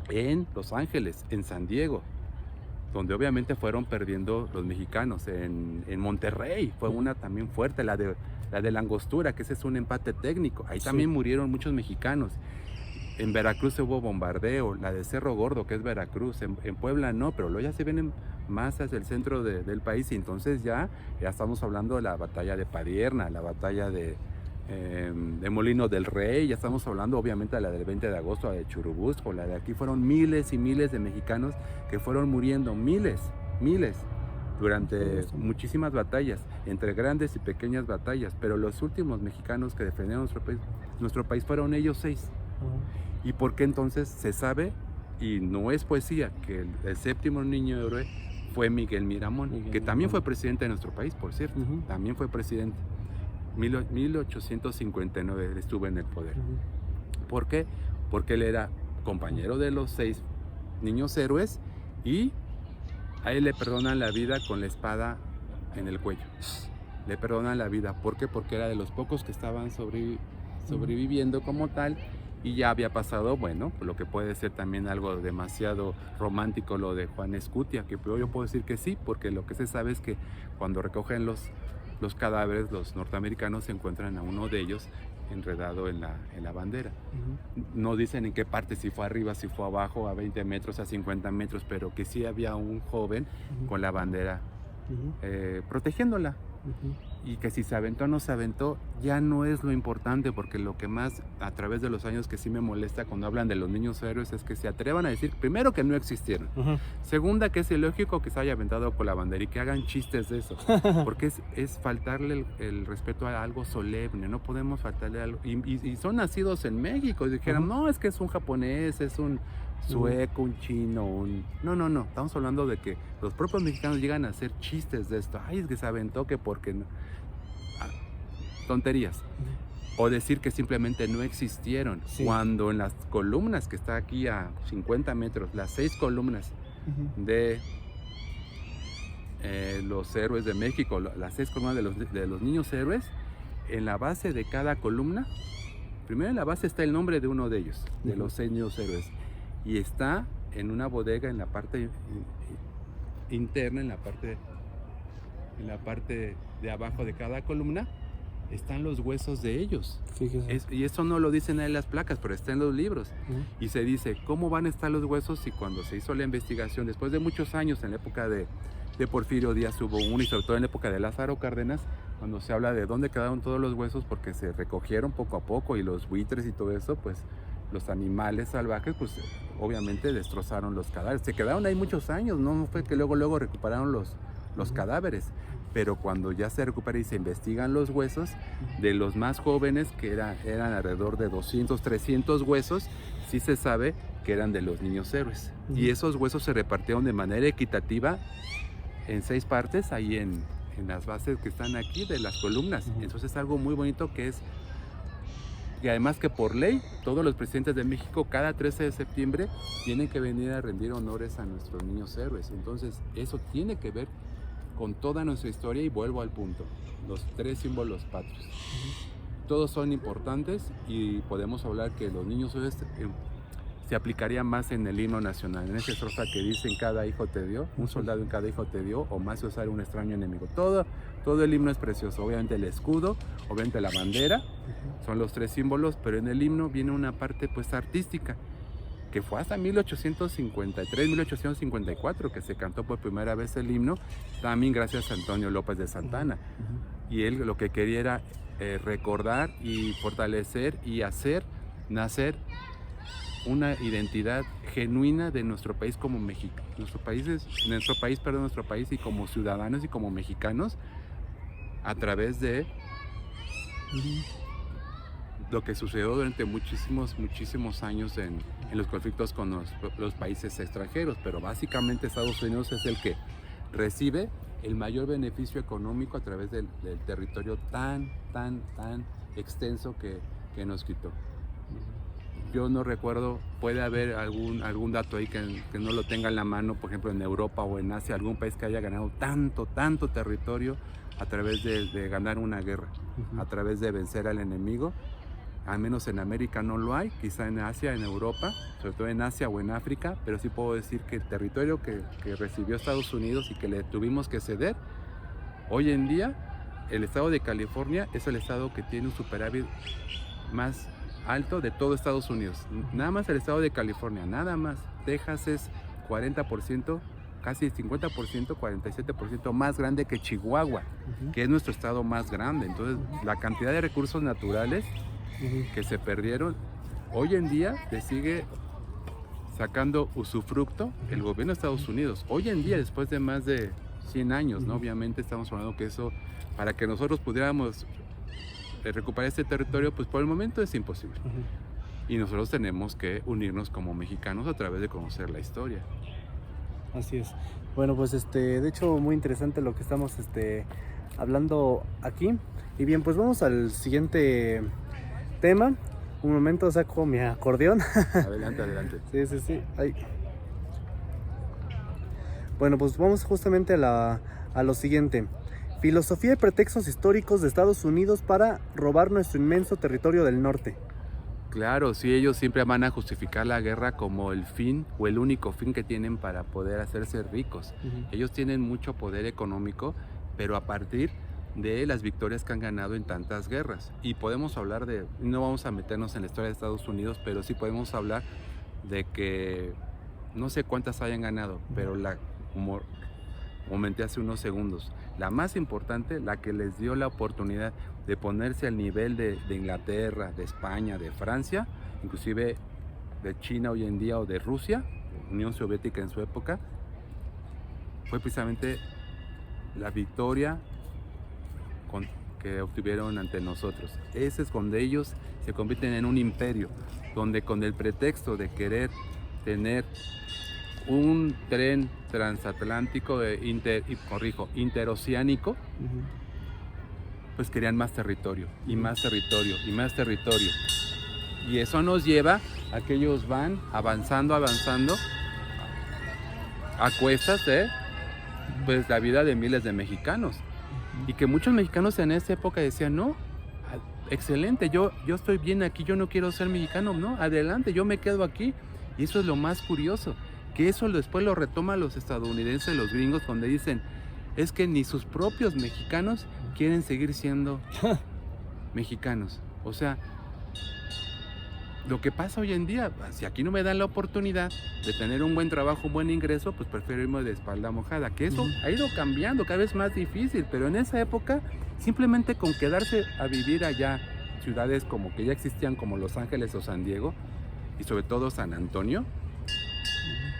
en Los Ángeles, en San Diego, donde obviamente fueron perdiendo los mexicanos. En Monterrey fue una también fuerte, la de la Angostura, que ese es un empate técnico, ahí Sí. también murieron muchos mexicanos. En Veracruz hubo bombardeo, la de Cerro Gordo, que es Veracruz, en Puebla no, pero luego ya se vienen más hacia el centro del país, y entonces ya estamos hablando de la batalla de Padierna, la batalla de Molino del Rey, ya estamos hablando obviamente de la del 20 de agosto, la de Churubusco, la de aquí. Fueron miles y miles de mexicanos que fueron muriendo, miles, durante muchísimas batallas, entre grandes y pequeñas batallas, pero los últimos mexicanos que defendieron nuestro país fueron ellos 6. Ujú. ¿Y por qué entonces se sabe, y no es poesía, que el séptimo niño héroe fue Miguel Miramón, Miguel que también Miramón. fue presidente de nuestro país, por cierto? Ujú. También fue presidente. 1859 estuvo en el poder. Ujú. ¿Por qué? Porque él era compañero de los 6 niños héroes, y a él le perdonan la vida con la espada en el cuello. Le perdonan la vida. ¿Por qué? Porque era de los pocos que estaban sobreviviendo como tal, y ya había pasado, bueno, lo que puede ser también algo demasiado romántico, lo de Juan Escutia, que yo puedo decir que sí, porque lo que se sabe es que cuando recogen los cadáveres, los norteamericanos se encuentran a uno de ellos enredado en la bandera. Ujú. No dicen en qué parte, si fue arriba, si fue abajo, a 20 metros, a 50 metros, pero que sí había un joven Ujú. con la bandera Ujú. protegiéndola. Ujú. Y que si se aventó o no se aventó ya no es lo importante, porque lo que más a través de los años que sí me molesta cuando hablan de los niños héroes es que se atrevan a decir, primero, que no existieron, Ujú. segunda, que es ilógico que se haya aventado con la bandera y que hagan chistes de eso, porque es faltarle el respeto a algo solemne. No podemos faltarle algo, y son nacidos en México, y dijeran, Ujú. no, es que es un japonés, es un sueco, un chino, no, estamos hablando de que los propios mexicanos llegan a hacer chistes de esto. Ay, es que se aventó, que porque no. Tonterías. O decir que simplemente no existieron, Sí. cuando en las columnas que está aquí a 50 metros, las 6 columnas Ujú. de los héroes de México, las 6 columnas de los niños héroes, en la base de cada columna, primero en la base está el nombre de uno de ellos, de Ujú. los 6 niños héroes, y está en una bodega en la parte interna, en la parte de abajo de cada columna, están los huesos de ellos. Fíjese. Y eso no lo dicen en las placas, pero está en los libros. Uh-huh. Y se dice, ¿cómo van a estar los huesos si cuando se hizo la investigación, después de muchos años, en la época de Porfirio Díaz hubo uno, y sobre todo en la época de Lázaro Cárdenas, cuando se habla de dónde quedaron todos los huesos, porque se recogieron poco a poco, y los buitres y todo eso, pues los animales salvajes, pues obviamente destrozaron los cadáveres. Se quedaron ahí muchos años, no fue que luego recuperaron los cadáveres, pero cuando ya se recupera y se investigan los huesos de los más jóvenes, que eran alrededor de 200, 300 huesos, sí se sabe que eran de los niños héroes. Y esos huesos se repartieron de manera equitativa en 6 partes, ahí en las bases que están aquí de las columnas. Entonces es algo muy bonito que es, y además que por ley, todos los presidentes de México cada 13 de septiembre tienen que venir a rendir honores a nuestros niños héroes. Entonces eso tiene que ver con toda nuestra historia, y vuelvo al punto, los 3 símbolos patrios. Todos son importantes, y podemos hablar que los niños héroes se aplicaría más en el himno nacional, en esa estrofa que dice: en cada hijo te dio, un soldado en cada hijo te dio, o más usar un extraño enemigo. Todo el himno es precioso, obviamente el escudo, obviamente la bandera, son los 3 símbolos, pero en el himno viene una parte pues artística, que fue hasta 1853, 1854 que se cantó por primera vez el himno, también gracias a Antonio López de Santana. Y él lo que quería era recordar y fortalecer y hacer nacer una identidad genuina de nuestro país como México, nuestro país y como ciudadanos y como mexicanos, a través de lo que sucedió durante muchísimos años en los conflictos con los países extranjeros, pero básicamente Estados Unidos es el que recibe el mayor beneficio económico a través del territorio tan extenso que nos quitó. Yo no recuerdo, puede haber algún dato ahí que no lo tenga en la mano, por ejemplo en Europa o en Asia, algún país que haya ganado tanto territorio a través de ganar una guerra, a través de vencer al enemigo. Al menos en América no lo hay, quizá en Asia, en Europa, sobre todo en Asia o en África, pero sí puedo decir que el territorio que recibió Estados Unidos y que le tuvimos que ceder, hoy en día el estado de California es el estado que tiene un superávit más alto de todo Estados Unidos. Nada más el estado de California, nada más. Texas es 40%, casi 50%, 47% más grande que Chihuahua, que es nuestro estado más grande. Entonces, la cantidad de recursos naturales que se perdieron, hoy en día le sigue sacando usufructo el gobierno de Estados Unidos. Hoy en día, después de más de 100 años, ¿no? Obviamente estamos hablando que eso, para que nosotros pudiéramos recuperar este territorio, pues por el momento es imposible. Y nosotros tenemos que unirnos como mexicanos a través de conocer la historia. Así es. Bueno, pues de hecho muy interesante lo que estamos hablando aquí. Y bien, pues vamos al siguiente tema. Un momento, saco mi acordeón. Adelante. Sí. Ahí. Bueno, pues vamos justamente a lo siguiente. Filosofía y pretextos históricos de Estados Unidos para robar nuestro inmenso territorio del norte. Claro, sí, ellos siempre van a justificar la guerra como el fin o el único fin que tienen para poder hacerse ricos. Ellos tienen mucho poder económico, pero a partir de las victorias que han ganado en tantas guerras. Y podemos hablar no vamos a meternos en la historia de Estados Unidos, pero sí podemos hablar de que no sé cuántas hayan ganado, pero como comenté hace unos segundos, la más importante, la que les dio la oportunidad de ponerse al nivel de Inglaterra, de España, de Francia, inclusive de China hoy en día o de Rusia, Unión Soviética en su época, fue precisamente la victoria que obtuvieron ante nosotros. Ese es donde ellos se convierten en un imperio, donde con el pretexto de querer tener un tren transatlántico interoceánico, pues querían más territorio, y más territorio, y más territorio. Y eso nos lleva a que ellos van avanzando a cuestas de pues la vida de miles de mexicanos. Y que muchos mexicanos en esa época decían, no, excelente, yo estoy bien aquí, yo no quiero ser mexicano, no, adelante, yo me quedo aquí. Y eso es lo más curioso, que eso después lo retoman los estadounidenses, los gringos, donde dicen, es que ni sus propios mexicanos quieren seguir siendo mexicanos. O sea, lo que pasa hoy en día, si aquí no me dan la oportunidad de tener un buen trabajo, un buen ingreso, pues prefiero irme de espalda mojada, que eso ha ido cambiando, cada vez más difícil, pero en esa época simplemente con quedarse a vivir allá, ciudades como que ya existían como Los Ángeles o San Diego, y sobre todo San Antonio,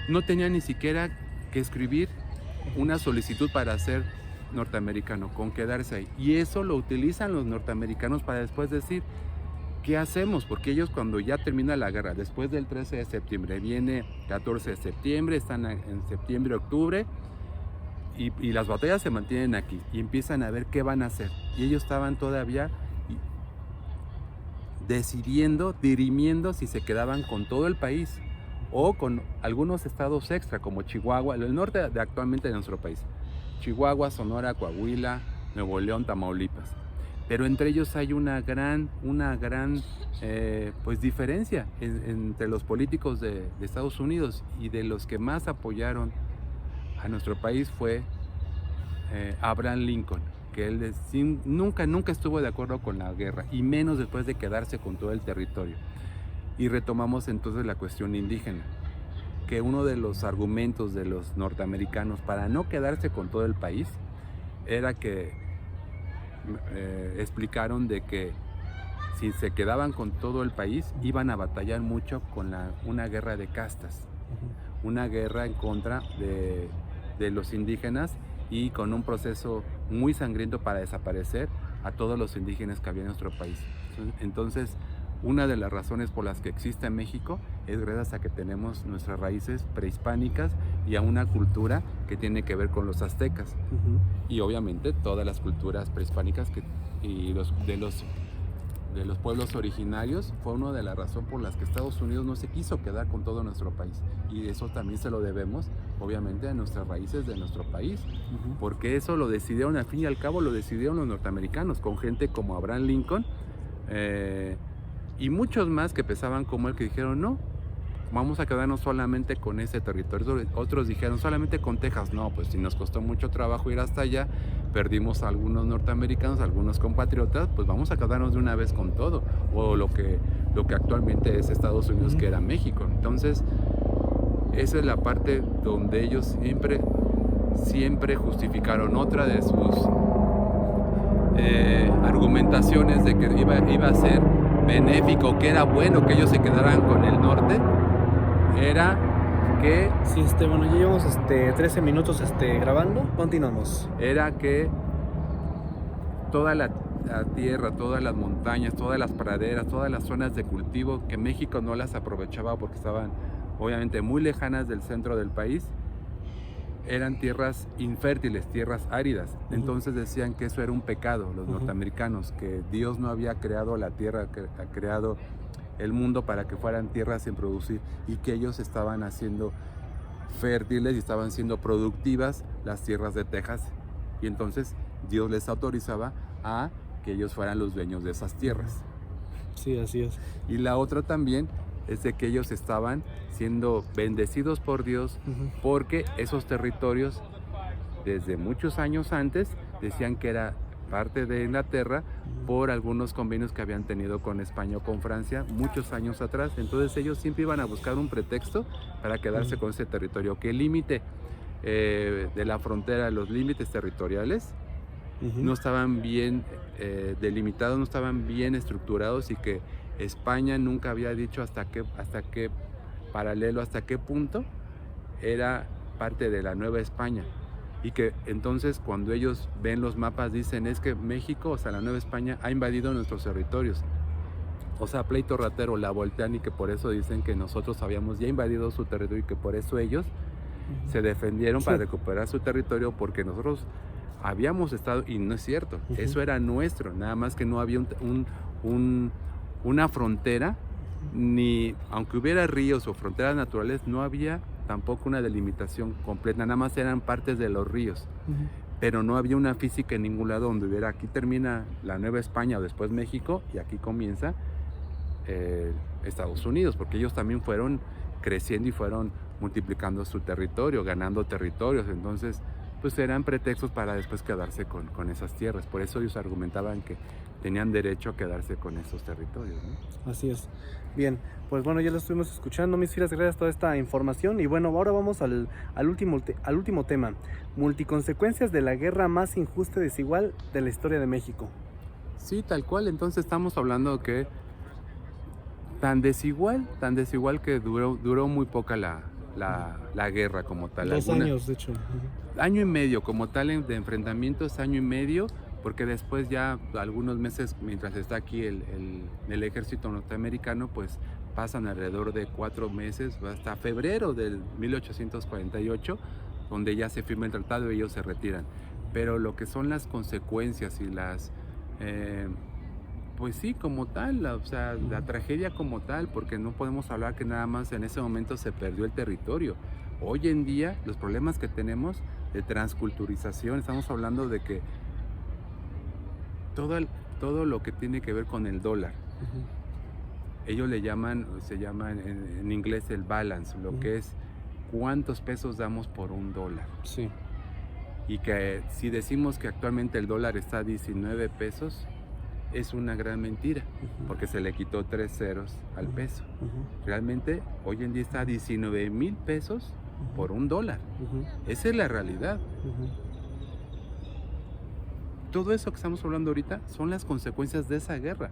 no tenía ni siquiera que escribir una solicitud para ser norteamericano, con quedarse ahí. Y eso lo utilizan los norteamericanos para después decir, ¿qué hacemos? Porque ellos cuando ya termina la guerra, después del 13 de septiembre, viene 14 de septiembre, están en septiembre, octubre, y las batallas se mantienen aquí, y empiezan a ver qué van a hacer. Y ellos estaban todavía decidiendo, dirimiendo si se quedaban con todo el país o con algunos estados extra, como Chihuahua, el norte de actualmente de nuestro país. Chihuahua, Sonora, Coahuila, Nuevo León, Tamaulipas. Pero entre ellos hay una gran pues diferencia entre los políticos de Estados Unidos, y de los que más apoyaron a nuestro país fue Abraham Lincoln, que él nunca estuvo de acuerdo con la guerra, y menos después de quedarse con todo el territorio. Y retomamos entonces la cuestión indígena, que uno de los argumentos de los norteamericanos para no quedarse con todo el país era que explicaron de que si se quedaban con todo el país iban a batallar mucho con una guerra de castas, una guerra en contra de los indígenas, y con un proceso muy sangriento para desaparecer a todos los indígenas que había en nuestro país. Entonces, una de las razones por las que existe México es gracias a que tenemos nuestras raíces prehispánicas y a una cultura que tiene que ver con los aztecas. Y obviamente todas las culturas prehispánicas de los pueblos originarios fue una de las razones por las que Estados Unidos no se quiso quedar con todo nuestro país. Y eso también se lo debemos, obviamente, a nuestras raíces de nuestro país. Porque eso lo decidieron, al fin y al cabo, lo decidieron los norteamericanos, con gente como Abraham Lincoln, y muchos más que pensaban como él, que dijeron, no, vamos a quedarnos solamente con ese territorio. Otros dijeron, solamente con Texas. No, pues si nos costó mucho trabajo ir hasta allá, perdimos a algunos norteamericanos, a algunos compatriotas, pues vamos a quedarnos de una vez con todo, o lo que actualmente es Estados Unidos, que era México. Entonces, esa es la parte donde ellos siempre justificaron otra de sus argumentaciones de que iba a ser benéfico, que era bueno que ellos se quedaran con el norte, era que... Sí, bueno, ya llevamos 13 minutos grabando, continuamos. Era que toda la tierra, todas las montañas, todas las praderas, todas las zonas de cultivo que México no las aprovechaba porque estaban obviamente muy lejanas del centro del país, eran tierras infértiles, tierras áridas. Entonces decían que eso era un pecado, los norteamericanos, que Dios no había creado la tierra, que ha creado el mundo para que fueran tierras sin producir, y que ellos estaban haciendo fértiles y estaban siendo productivas las tierras de Texas, y entonces Dios les autorizaba a que ellos fueran los dueños de esas tierras. Sí, así es. Y la otra también es de que ellos estaban siendo bendecidos por Dios, porque esos territorios desde muchos años antes decían que era parte de Inglaterra por algunos convenios que habían tenido con España o con Francia muchos años atrás. Entonces ellos siempre iban a buscar un pretexto para quedarse con ese territorio, que el límite de la frontera, los límites territoriales no estaban bien delimitados, no estaban bien estructurados, y que España nunca había dicho hasta qué paralelo, hasta qué punto era parte de la Nueva España. Y que entonces cuando ellos ven los mapas dicen, es que México, o sea, la Nueva España, ha invadido nuestros territorios. O sea, pleito ratero, la voltean, y que por eso dicen que nosotros habíamos ya invadido su territorio, y que por eso ellos se defendieron para recuperar su territorio, porque nosotros habíamos estado, y no es cierto, eso era nuestro, nada más que no había una frontera, ni aunque hubiera ríos o fronteras naturales, no había tampoco una delimitación completa, nada más eran partes de los ríos, pero no había una física en ningún lado donde hubiera, aquí termina la Nueva España o después México, y aquí comienza Estados Unidos, porque ellos también fueron creciendo y fueron multiplicando su territorio, ganando territorios. Entonces pues eran pretextos para después quedarse con esas tierras. Por eso ellos argumentaban que tenían derecho a quedarse con esos territorios, ¿no? Así es. Bien, pues bueno, ya lo estuvimos escuchando, mis filas guerreras, toda esta información. Y bueno, ahora vamos al último tema. Multiconsecuencias de la guerra más injusta y desigual de la historia de México. Sí, tal cual. Entonces estamos hablando que tan desigual que duró muy poca la guerra como tal. 2 años, de hecho. Año y medio como tal de enfrentamientos, año y medio, porque después ya algunos meses, mientras está aquí el ejército norteamericano, pues pasan alrededor de 4 meses, hasta febrero del 1848, donde ya se firma el tratado y ellos se retiran. Pero lo que son las consecuencias y pues sí, como tal, o sea, la tragedia como tal, porque no podemos hablar que nada más en ese momento se perdió el territorio. Hoy en día, los problemas que tenemos de transculturización, estamos hablando de que todo lo que tiene que ver con el dólar, ellos se llama en inglés el balance, lo que es cuántos pesos damos por un dólar. Sí. Y que si decimos que actualmente el dólar está a 19 pesos, es una gran mentira, porque se le quitó 3 ceros al peso. Realmente hoy en día está a 19,000 pesos por un dólar. Esa es la realidad. Todo eso que estamos hablando ahorita son las consecuencias de esa guerra.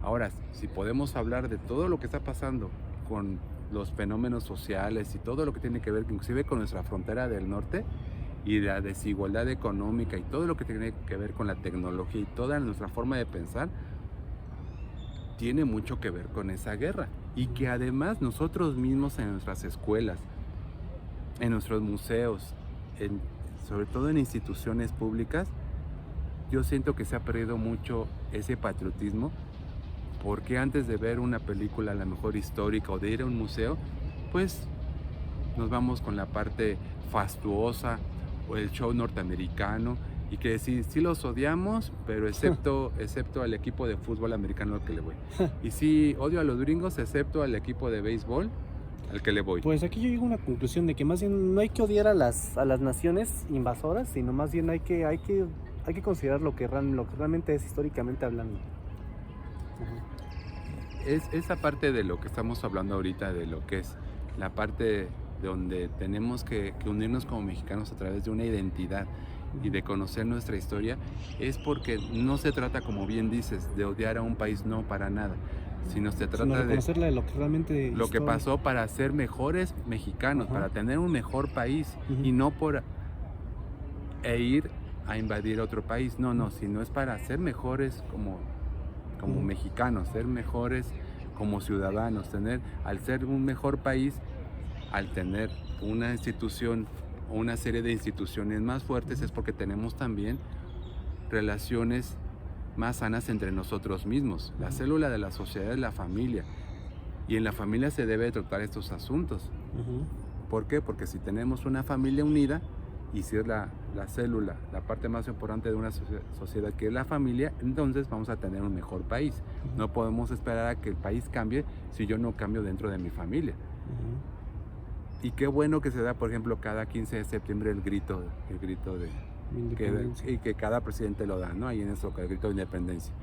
Ahora, si podemos hablar de todo lo que está pasando con los fenómenos sociales y todo lo que tiene que ver inclusive con nuestra frontera del norte, y la desigualdad económica y todo lo que tiene que ver con la tecnología y toda nuestra forma de pensar, tiene mucho que ver con esa guerra. Y que además nosotros mismos en nuestras escuelas, en nuestros museos, sobre todo en instituciones públicas, yo siento que se ha perdido mucho ese patriotismo, porque antes de ver una película a lo mejor histórica o de ir a un museo, pues nos vamos con la parte fastuosa o el show norteamericano, y que sí los odiamos, pero excepto al equipo de fútbol americano al que le voy. Y sí odio a los gringos, excepto al equipo de béisbol al que le voy. Pues aquí yo llego a una conclusión de que más bien no hay que odiar a las naciones invasoras, sino más bien hay que considerar lo que realmente es históricamente hablando. Es esa parte de lo que estamos hablando ahorita, de lo que es la parte donde tenemos que unirnos como mexicanos a través de una identidad y de conocer nuestra historia, es porque no se trata, como bien dices, de odiar a un país, no, para nada, sino se trata de conocerle lo que realmente lo que pasó para ser mejores mexicanos, para tener un mejor país, y no por ir a invadir otro país, no, sino es para ser mejores como mexicanos, ser mejores como ciudadanos, al ser un mejor país, al tener una institución o una serie de instituciones más fuertes, es porque tenemos también relaciones más sanas entre nosotros mismos. La célula de la sociedad es la familia, y en la familia se debe tratar estos asuntos. ¿Por qué? Porque si tenemos una familia unida, y si es la célula, la parte más importante de una sociedad, que es la familia, entonces vamos a tener un mejor país. No podemos esperar a que el país cambie si yo no cambio dentro de mi familia. Y qué bueno que se da, por ejemplo, cada 15 de septiembre el grito que cada presidente lo da, ¿no? Ahí en eso, el grito de independencia.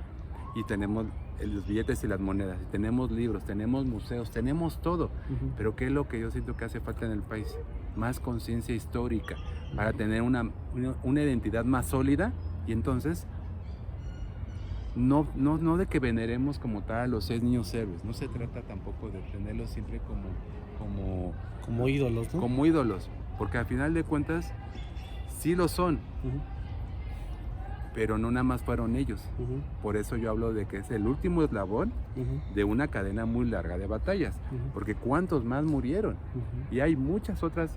Y tenemos los billetes y las monedas, y tenemos libros, tenemos museos, tenemos todo. Pero ¿qué es lo que yo siento que hace falta en el país? Más conciencia histórica, para tener una identidad más sólida, y entonces no de que veneremos como tal a los 6 niños héroes. No se trata tampoco de tenerlos siempre como ídolos, ¿no? Como ídolos, porque al final de cuentas sí lo son, pero no nada más fueron ellos. Por eso yo hablo de que es el último eslabón de una cadena muy larga de batallas, porque cuántos más murieron, y hay muchas otras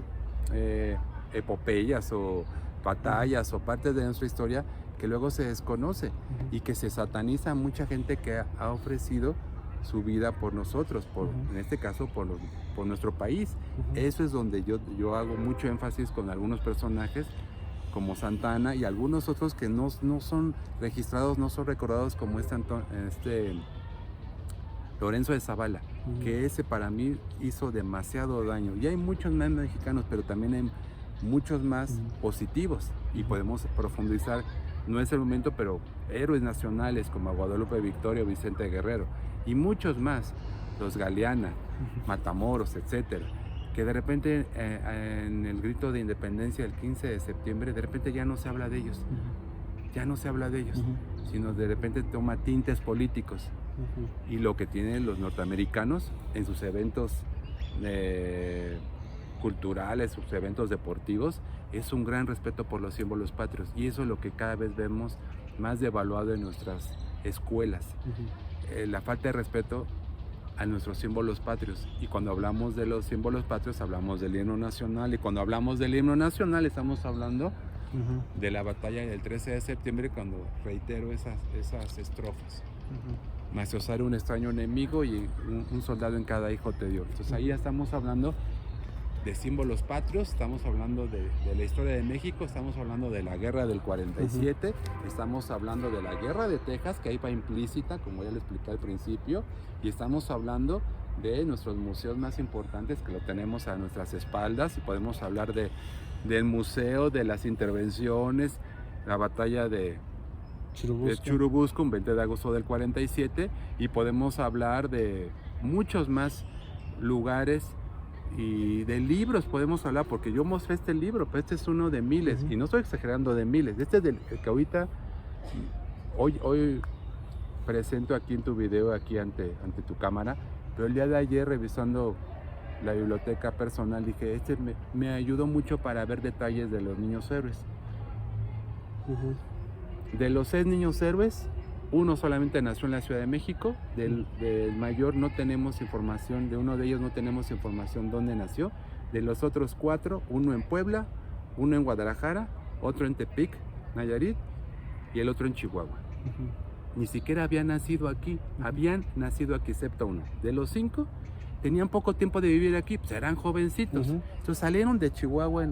epopeyas o batallas o partes de nuestra historia que luego se desconoce, y que se sataniza a mucha gente que ha ofrecido su vida por nosotros, en este caso por nuestro país. Eso es donde yo hago mucho énfasis con algunos personajes como Santa Anna y algunos otros que no son registrados, no son recordados, como este Lorenzo de Zavala, que ese para mí hizo demasiado daño. Y hay muchos más mexicanos, pero también hay muchos más positivos y podemos profundizar. No es el momento, pero héroes nacionales como Guadalupe Victoria, Vicente Guerrero y muchos más, los Galeana, Matamoros, etcétera, que de repente en el grito de independencia del 15 de septiembre, de repente ya no se habla de ellos, ya no se habla de ellos, sino de repente toma tintes políticos. Y lo que tienen los norteamericanos en sus eventos culturales, sus eventos deportivos, es un gran respeto por los símbolos patrios, y eso es lo que cada vez vemos más devaluado en nuestras escuelas, la falta de respeto a nuestros símbolos patrios. Y cuando hablamos de los símbolos patrios hablamos del himno nacional, y cuando hablamos del himno nacional estamos hablando de la batalla del 13 de septiembre, cuando reitero esas estrofas. Mas os haré un extraño enemigo y un soldado en cada hijo te dio. Entonces ahí ya estamos hablando de símbolos patrios, estamos hablando de la historia de México, estamos hablando de la guerra del 47, estamos hablando de la guerra de Texas, que ahí va implícita, como ya le expliqué al principio, y estamos hablando de nuestros museos más importantes, que lo tenemos a nuestras espaldas, y podemos hablar del museo, de las intervenciones, la batalla de Churubusco, un 20 de agosto del 47, y podemos hablar de muchos más lugares y de libros podemos hablar, porque yo mostré este libro, pero este es uno de miles, y no estoy exagerando, de miles. Este es el que ahorita, hoy presento aquí en tu video, aquí ante tu cámara, pero el día de ayer revisando la biblioteca personal dije, este me ayudó mucho para ver detalles de los niños héroes. De los 6 niños héroes, uno solamente nació en la Ciudad de México, del mayor no tenemos información, de uno de ellos no tenemos información dónde nació, de los otros 4, uno en Puebla, uno en Guadalajara, otro en Tepic, Nayarit, y el otro en Chihuahua. Ni siquiera habían nacido aquí, excepto uno. De los 5, tenían poco tiempo de vivir aquí, pues eran jovencitos. Entonces salieron de Chihuahua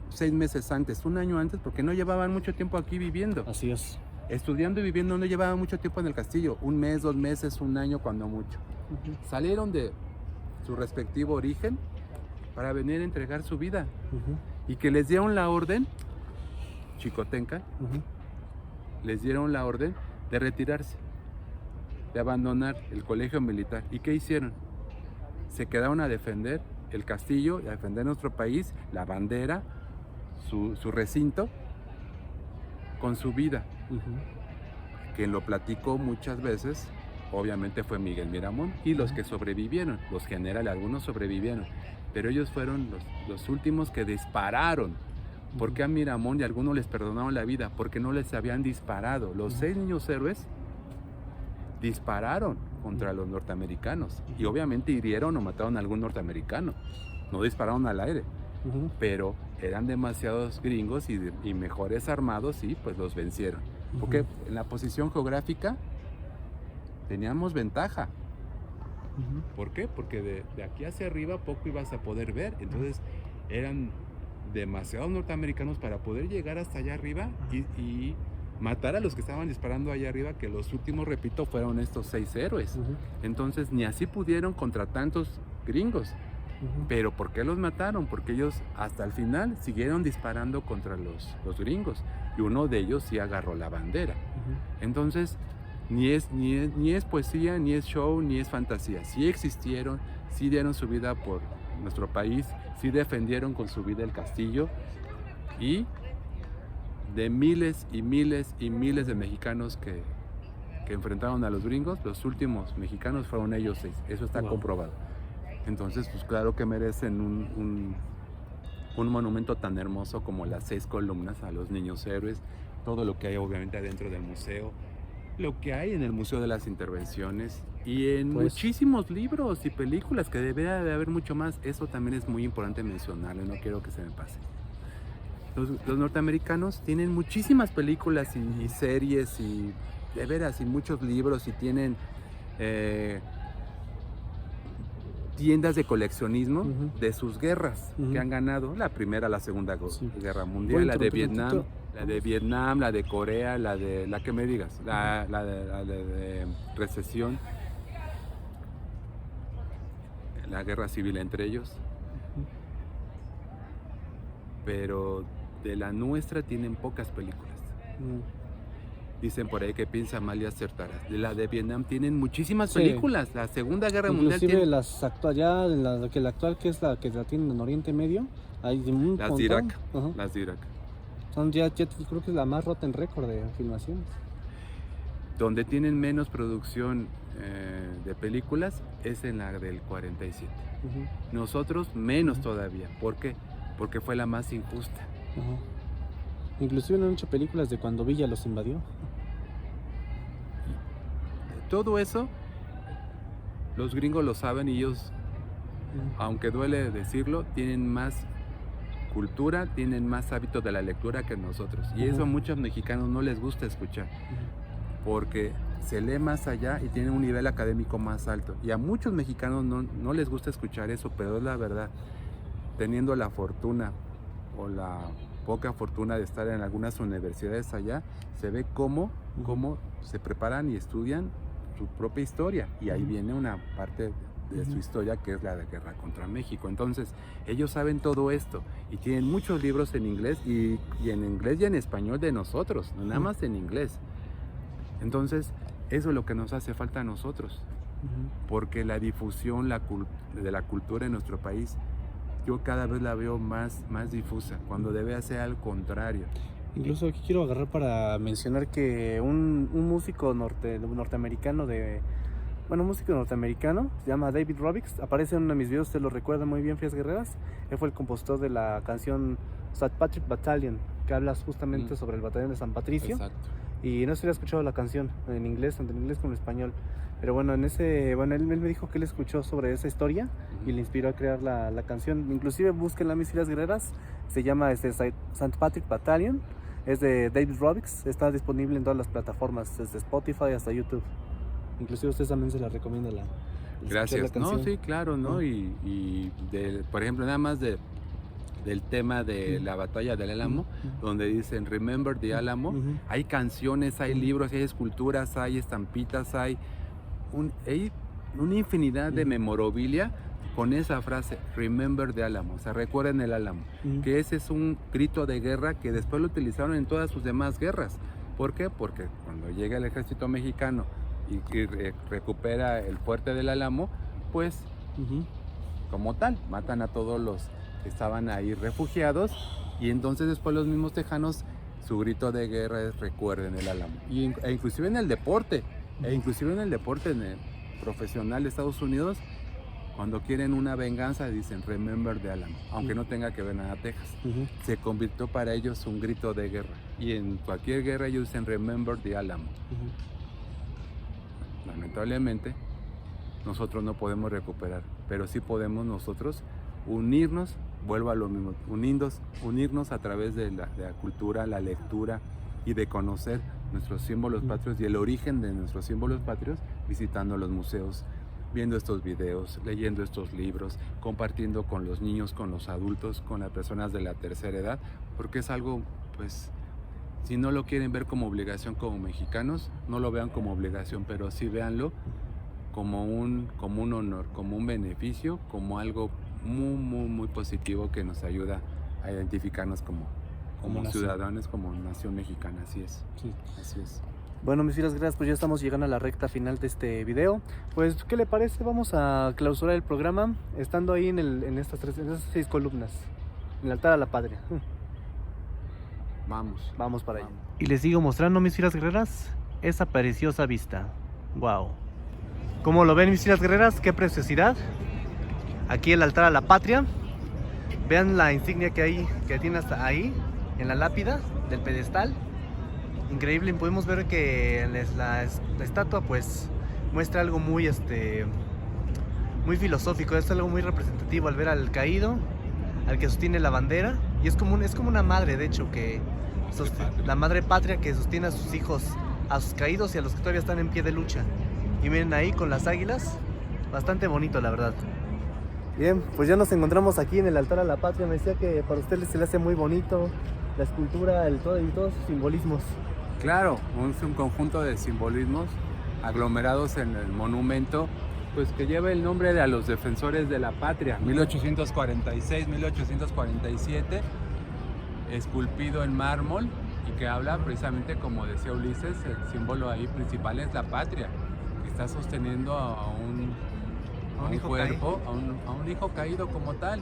6 meses antes, un año antes, porque no llevaban mucho tiempo aquí viviendo. Así es. Estudiando y viviendo, no llevaban mucho tiempo en el castillo, 1 mes, 2 meses, 1 año cuando mucho. Salieron de su respectivo origen para venir a entregar su vida. Y que les dieron la orden, Chicotenca, les dieron la orden de retirarse, de abandonar el colegio militar. ¿Y qué hicieron? Se quedaron a defender el castillo, a defender nuestro país, la bandera, su recinto, con su vida. Quien lo platicó muchas veces, obviamente, fue Miguel Miramón, y los que sobrevivieron, los generales, algunos sobrevivieron, pero ellos fueron los últimos que dispararon. ¿Por qué a Miramón y a algunos les perdonaron la vida? Porque no les habían disparado. Los 6 niños héroes dispararon contra los norteamericanos, y obviamente hirieron o mataron a algún norteamericano. No dispararon al aire, pero eran demasiados gringos y mejores armados, y pues los vencieron. Porque en la posición geográfica teníamos ventaja. ¿Por qué? Porque de aquí hacia arriba poco ibas a poder ver. Entonces eran demasiados norteamericanos para poder llegar hasta allá arriba y matar a los que estaban disparando allá arriba, que los últimos, repito, fueron estos 6 héroes. Entonces ni así pudieron contra tantos gringos. Pero ¿por qué los mataron? Porque ellos hasta el final siguieron disparando contra los gringos, y uno de ellos sí agarró la bandera. Entonces ni es poesía, ni es show, ni es fantasía. Sí existieron, sí dieron su vida por nuestro país, sí defendieron con su vida el castillo, y de miles y miles y miles de mexicanos que enfrentaron a los gringos, los últimos mexicanos fueron ellos 6. Eso está comprobado. Entonces, pues claro que merecen un monumento tan hermoso como las 6 columnas a los niños héroes, todo lo que hay obviamente adentro del museo, lo que hay en el Museo de las Intervenciones, y en muchísimos libros y películas, que debería de haber mucho más. Eso también es muy importante mencionarlo, no quiero que se me pase. Los norteamericanos tienen muchísimas películas y series, y de veras, y muchos libros, y tienen tiendas de coleccionismo de sus guerras que han ganado, la primera, la segunda guerra mundial, la de Vietnam, la de Corea, la que me digas, la de recesión, la guerra civil entre ellos. pero de la nuestra tienen pocas películas. Dicen por ahí que piensa mal y acertarás. De la de Vietnam tienen muchísimas películas. La Segunda Guerra Mundial tiene las actuales, ya la actual que es la que la tienen en Oriente Medio, hay un las montón. de Irak. Ajá. Las de Irak. Son ya creo que es la más rota en récord de filmaciones. Donde tienen menos producción de películas es en la del 47. Nosotros menos todavía. ¿Por qué? Porque fue la más injusta. Inclusive no han hecho películas de cuando Villa los invadió. Todo eso los gringos lo saben y ellos, aunque duele decirlo, tienen más cultura, tienen más hábito de la lectura que nosotros. Y eso a muchos mexicanos no les gusta escuchar, porque se lee más allá y tiene un nivel académico más alto. Y a muchos mexicanos no les gusta escuchar eso, pero es la verdad. Teniendo la fortuna o la poca fortuna de estar en algunas universidades allá, se ve cómo se preparan y estudian su propia historia. Y ahí viene una parte de su historia, que es la de guerra contra México. Entonces, ellos saben todo esto y tienen muchos libros en inglés y en inglés y en español de nosotros, no nada más en inglés. Entonces, eso es lo que nos hace falta a nosotros, porque la difusión de la cultura en nuestro país, yo cada vez la veo más difusa, cuando debe ser al contrario. Incluso aquí quiero agarrar para mencionar que un músico norteamericano músico norteamericano, se llama David Robbins, aparece en uno de mis videos, usted lo recuerda muy bien, Frías Guerreras. Él fue el compositor de la canción St. Patrick Battalion, que habla justamente sobre el batallón de San Patricio. Exacto. Y no sé si había escuchado la canción en inglés, tanto en inglés como en español. Pero bueno, él me dijo que él escuchó sobre esa historia y le inspiró a crear la canción. Inclusive busquen Mis Frías Guerreras, se llama St. Patrick Battalion, es de David Robbins, está disponible en todas las plataformas, desde Spotify hasta YouTube. Inclusive usted también se la recomienda Gracias. La canción. No, sí, claro, ¿no? Por ejemplo, nada más del tema de la batalla del Álamo, donde dicen Remember the Álamo, hay canciones, hay libros, hay esculturas, hay estampitas, hay una infinidad de memorabilia con esa frase, Remember the Álamo, o sea, recuerden el Álamo, que ese es un grito de guerra que después lo utilizaron en todas sus demás guerras. ¿Por qué? Porque cuando llega el ejército mexicano y recupera el fuerte del Álamo, pues como tal, matan a todos los que estaban ahí refugiados, y entonces después los mismos tejanos, su grito de guerra es recuerden el Álamo. E inclusive en el deporte, profesional de Estados Unidos, cuando quieren una venganza dicen Remember the Álamo, aunque no tenga que ver nada a Texas. Se convirtió para ellos un grito de guerra, y en cualquier guerra ellos dicen Remember the Álamo. Lamentablemente nosotros no podemos recuperar, pero sí podemos nosotros unirnos, vuelvo a lo mismo, unirnos a través de la cultura, la lectura, y de conocer nuestros símbolos patrios y el origen de nuestros símbolos patrios, visitando los museos, viendo estos videos, leyendo estos libros, compartiendo con los niños, con los adultos, con las personas de la tercera edad, porque es algo, pues, si no lo quieren ver como obligación como mexicanos, no lo vean como obligación, pero sí véanlo como un honor, como un beneficio, como algo muy positivo que nos ayuda a identificarnos como ciudadanos, como nación mexicana. Así es. Sí. Así es. Bueno, mis fieras guerreras, pues ya estamos llegando a la recta final de este video. Pues, ¿qué le parece? Vamos a clausurar el programa estando ahí en estas 6 columnas, en el altar a la patria. Vamos para allá. Y les sigo mostrando, mis fieras guerreras, esa preciosa vista. Wow. ¿Cómo lo ven, mis fieras guerreras? ¡Qué preciosidad! Aquí el altar a la patria. Vean la insignia que tiene hasta ahí, en la lápida del pedestal. Increíble. Podemos ver que la estatua pues muestra algo muy filosófico. Es algo muy representativo al ver al caído, al que sostiene la bandera. Y es como una madre, de hecho, la madre patria que sostiene a sus hijos, a sus caídos y a los que todavía están en pie de lucha. Y miren ahí con las águilas, bastante bonito, la verdad. Bien, pues ya nos encontramos aquí en el altar a la patria. Me decía que para ustedes se le hace muy bonito la escultura, y todos sus simbolismos. Claro, es un conjunto de simbolismos aglomerados en el monumento, pues que lleva el nombre de los defensores de la patria, 1846, 1847, esculpido en mármol y que habla precisamente, como decía Ulises, el símbolo ahí principal es la patria, que está sosteniendo a un cuerpo, a un hijo caído como tal.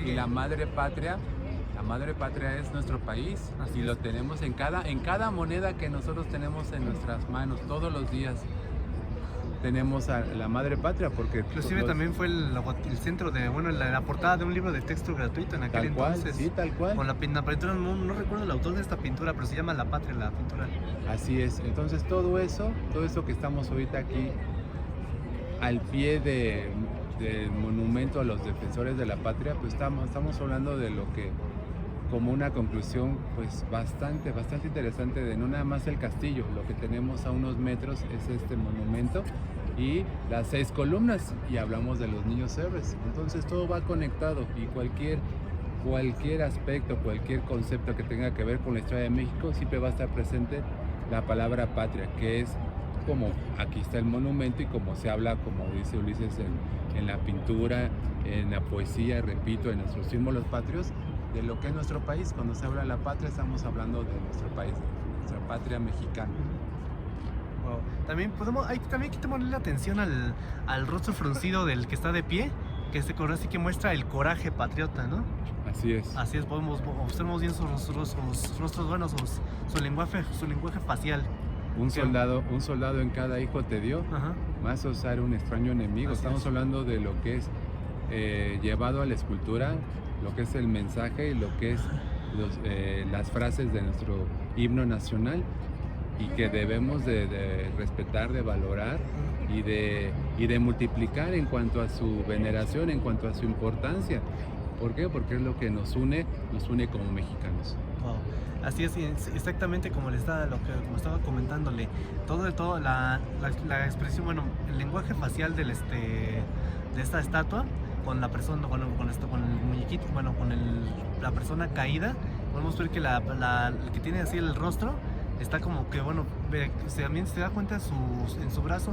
Y la madre patria. La madre patria es nuestro país. Así y lo tenemos en cada moneda que nosotros tenemos en nuestras manos todos los días. Tenemos a la madre patria, porque inclusive también fue el centro de, bueno, la portada de un libro de texto gratuito en aquel entonces. Sí, tal cual. Con la pintura, no recuerdo el autor de esta pintura, pero se llama La Patria, la pintura. Así es. Entonces todo eso que estamos ahorita aquí al pie del monumento a los defensores de la patria, pues estamos hablando de lo que, como una conclusión pues bastante interesante, de no nada más el castillo, lo que tenemos a unos metros es este monumento y las 6 columnas, y hablamos de los niños héroes. Entonces todo va conectado, y cualquier aspecto, cualquier concepto que tenga que ver con la historia de México, siempre va a estar presente la palabra patria, que es como aquí está el monumento, y como se habla, como dice Ulises, en la pintura, en la poesía, repito, en nuestros símbolos patrios, de lo que es nuestro país. Cuando se habla de la patria, estamos hablando de nuestro país, de nuestra patria mexicana. Wow. También hay que tomarle la atención al rostro fruncido del que está de pie, que así que muestra el coraje patriota, ¿no? Así es. Así es, observamos bien sus rostros, bueno, su lenguaje facial. Un soldado en cada hijo te dio, Ajá. más osar un extraño enemigo. Así Estamos es. hablando de lo que es llevado a la escultura, lo que es el mensaje y lo que es las frases de nuestro himno nacional, y que debemos de respetar, de valorar y de multiplicar en cuanto a su veneración, en cuanto a su importancia. ¿Por qué? Porque es lo que nos une como mexicanos. Wow. Así es, exactamente como como estaba comentándole, todo la expresión, bueno, el lenguaje facial de esta estatua, con la persona, con el muñequito, bueno, con la persona caída, podemos ver que el que tiene así el rostro está como que, bueno, también se da cuenta en su brazo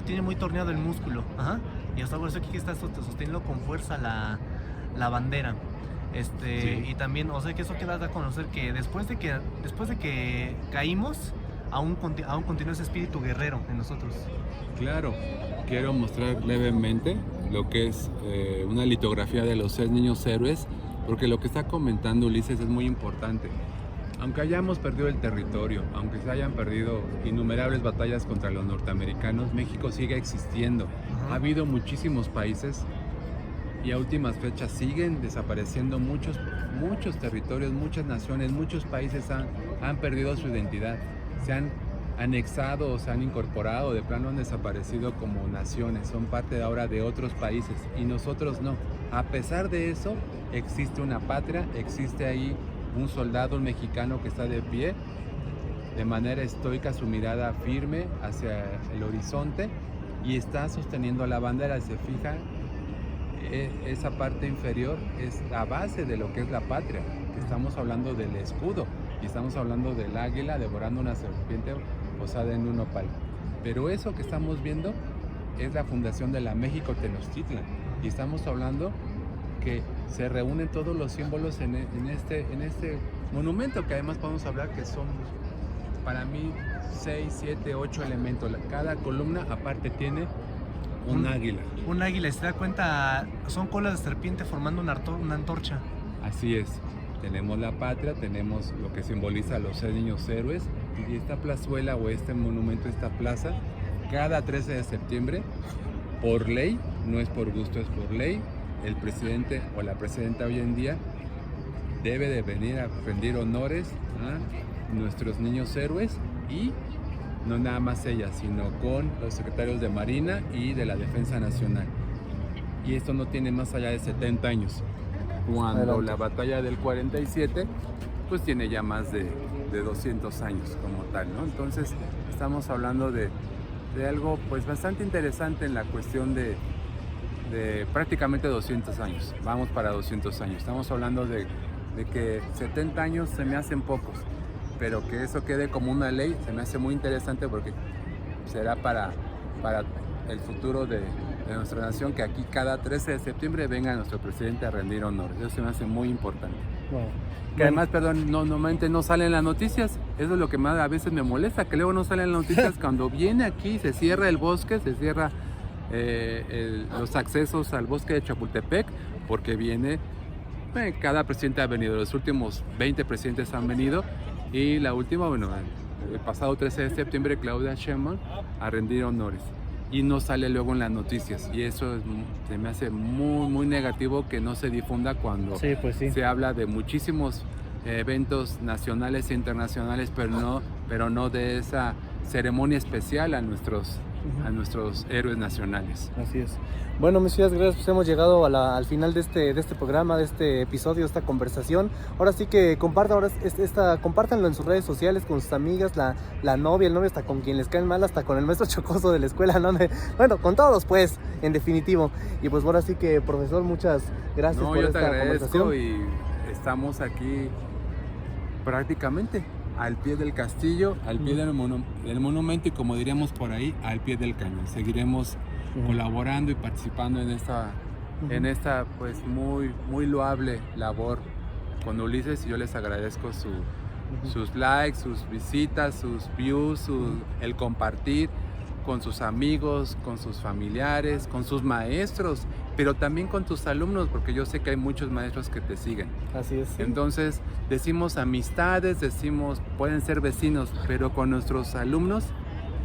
tiene muy torneado el músculo. Ajá. Y hasta por eso aquí está sosteniendo con fuerza la bandera. Sí. Y también, o sea, que eso queda a conocer que después de que caímos, aún continúa ese espíritu guerrero en nosotros. Claro, quiero mostrar levemente lo que es una litografía de los 6 niños héroes, porque lo que está comentando Ulises es muy importante. Aunque hayamos perdido el territorio, aunque se hayan perdido innumerables batallas contra los norteamericanos, México sigue existiendo. Ajá. Ha habido muchísimos países, y a últimas fechas siguen desapareciendo muchos territorios, muchas naciones, muchos países han perdido su identidad, se han anexado o se han incorporado, de plano han desaparecido como naciones, son parte ahora de otros países, y nosotros no. A pesar de eso, existe una patria, existe ahí un soldado mexicano que está de pie, de manera estoica, su mirada firme hacia el horizonte, y está sosteniendo la bandera. Se fija, esa parte inferior es la base de lo que es la patria, que estamos hablando del escudo, y estamos hablando del águila devorando una serpiente posada en un nopal. Pero eso que estamos viendo es la fundación de la México Tenochtitlan, y estamos hablando que se reúnen todos los símbolos en este monumento, que además podemos hablar que son, para mí, 6, 7, 8 elementos. Cada columna aparte tiene un águila. Un águila, y se da cuenta, son colas de serpiente formando una antorcha. Así es. Tenemos la patria, tenemos lo que simboliza a los 6 niños héroes, y esta plazuela o este monumento, esta plaza, cada 13 de septiembre, por ley, no es por gusto, es por ley, el presidente o la presidenta hoy en día debe de venir a rendir honores a nuestros niños héroes, y no nada más ella, sino con los secretarios de Marina y de la Defensa Nacional. Y esto no tiene más allá de 70 años. Cuando Adelante. la batalla del 47, pues tiene ya más de 200 años como tal, ¿no? Entonces estamos hablando de algo pues bastante interesante en la cuestión de prácticamente 200 años. Vamos para 200 años. Estamos hablando de que 70 años se me hacen pocos, pero que eso quede como una ley se me hace muy interesante, porque será para el futuro de nuestra nación, que aquí cada 13 de septiembre venga nuestro presidente a rendir honores. Eso se me hace muy importante. Wow. Que además, perdón, normalmente no salen en las noticias. Eso es lo que más a veces me molesta, que luego no salen en las noticias. Cuando viene aquí, se cierra el bosque, se cierra los accesos al bosque de Chapultepec, porque viene, cada presidente ha venido, los últimos 20 presidentes han venido, y la última, bueno, el pasado 13 de septiembre, Claudia Sheinbaum a rendir honores. Y no sale luego en las noticias, y eso se me hace muy negativo que no se difunda cuando Sí, pues sí. se habla de muchísimos eventos nacionales e internacionales, pero no de esa ceremonia especial a nuestros héroes nacionales. Así es. Bueno, mis ciudades guerreras, pues hemos llegado al final de este programa, de este episodio, de esta conversación. Ahora sí que compártanlo en sus redes sociales con sus amigas, la novia, el novio, hasta con quien les caen mal, hasta con el maestro chocoso de la escuela, ¿no? Bueno, con todos, pues, en definitivo. Y pues ahora sí que, profesor, muchas gracias por esta conversación. Yo te agradezco y estamos aquí prácticamente al pie del castillo, al pie del monumento, y como diríamos por ahí, al pie del cañón. Seguiremos colaborando y participando en esta pues muy loable labor con Ulises, y yo les agradezco sus likes, sus visitas, sus views, el compartir con sus amigos, con sus familiares, con sus maestros, pero también con tus alumnos, porque yo sé que hay muchos maestros que te siguen. Así es. Sí. Entonces decimos amistades, pueden ser vecinos, pero con nuestros alumnos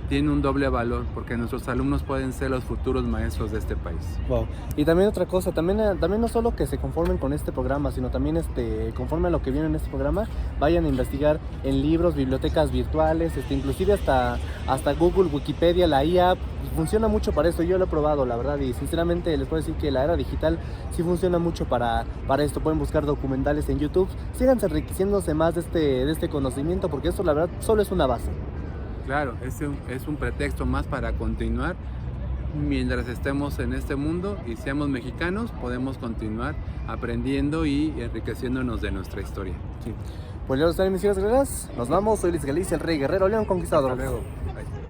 tiene un doble valor, porque nuestros alumnos pueden ser los futuros maestros de este país. Wow. Y también otra cosa, también no solo que se conformen con este programa, sino también conforme a lo que viene en este programa, vayan a investigar en libros, bibliotecas virtuales, inclusive hasta Google, Wikipedia, la IA, funciona mucho para esto. Yo lo he probado, la verdad, y sinceramente les puedo decir que la era digital sí funciona mucho para esto. Pueden buscar documentales en YouTube, síganse enriqueciéndose más de este conocimiento, porque esto la verdad solo es una base. Claro, es un pretexto más para continuar. Mientras estemos en este mundo y seamos mexicanos, podemos continuar aprendiendo y enriqueciéndonos de nuestra historia. Sí. Pues ya lo están, mis hijas guerreras. Nos vamos. Soy Luis Galicia, el Rey Guerrero, León Conquistador. Hasta luego. Bye.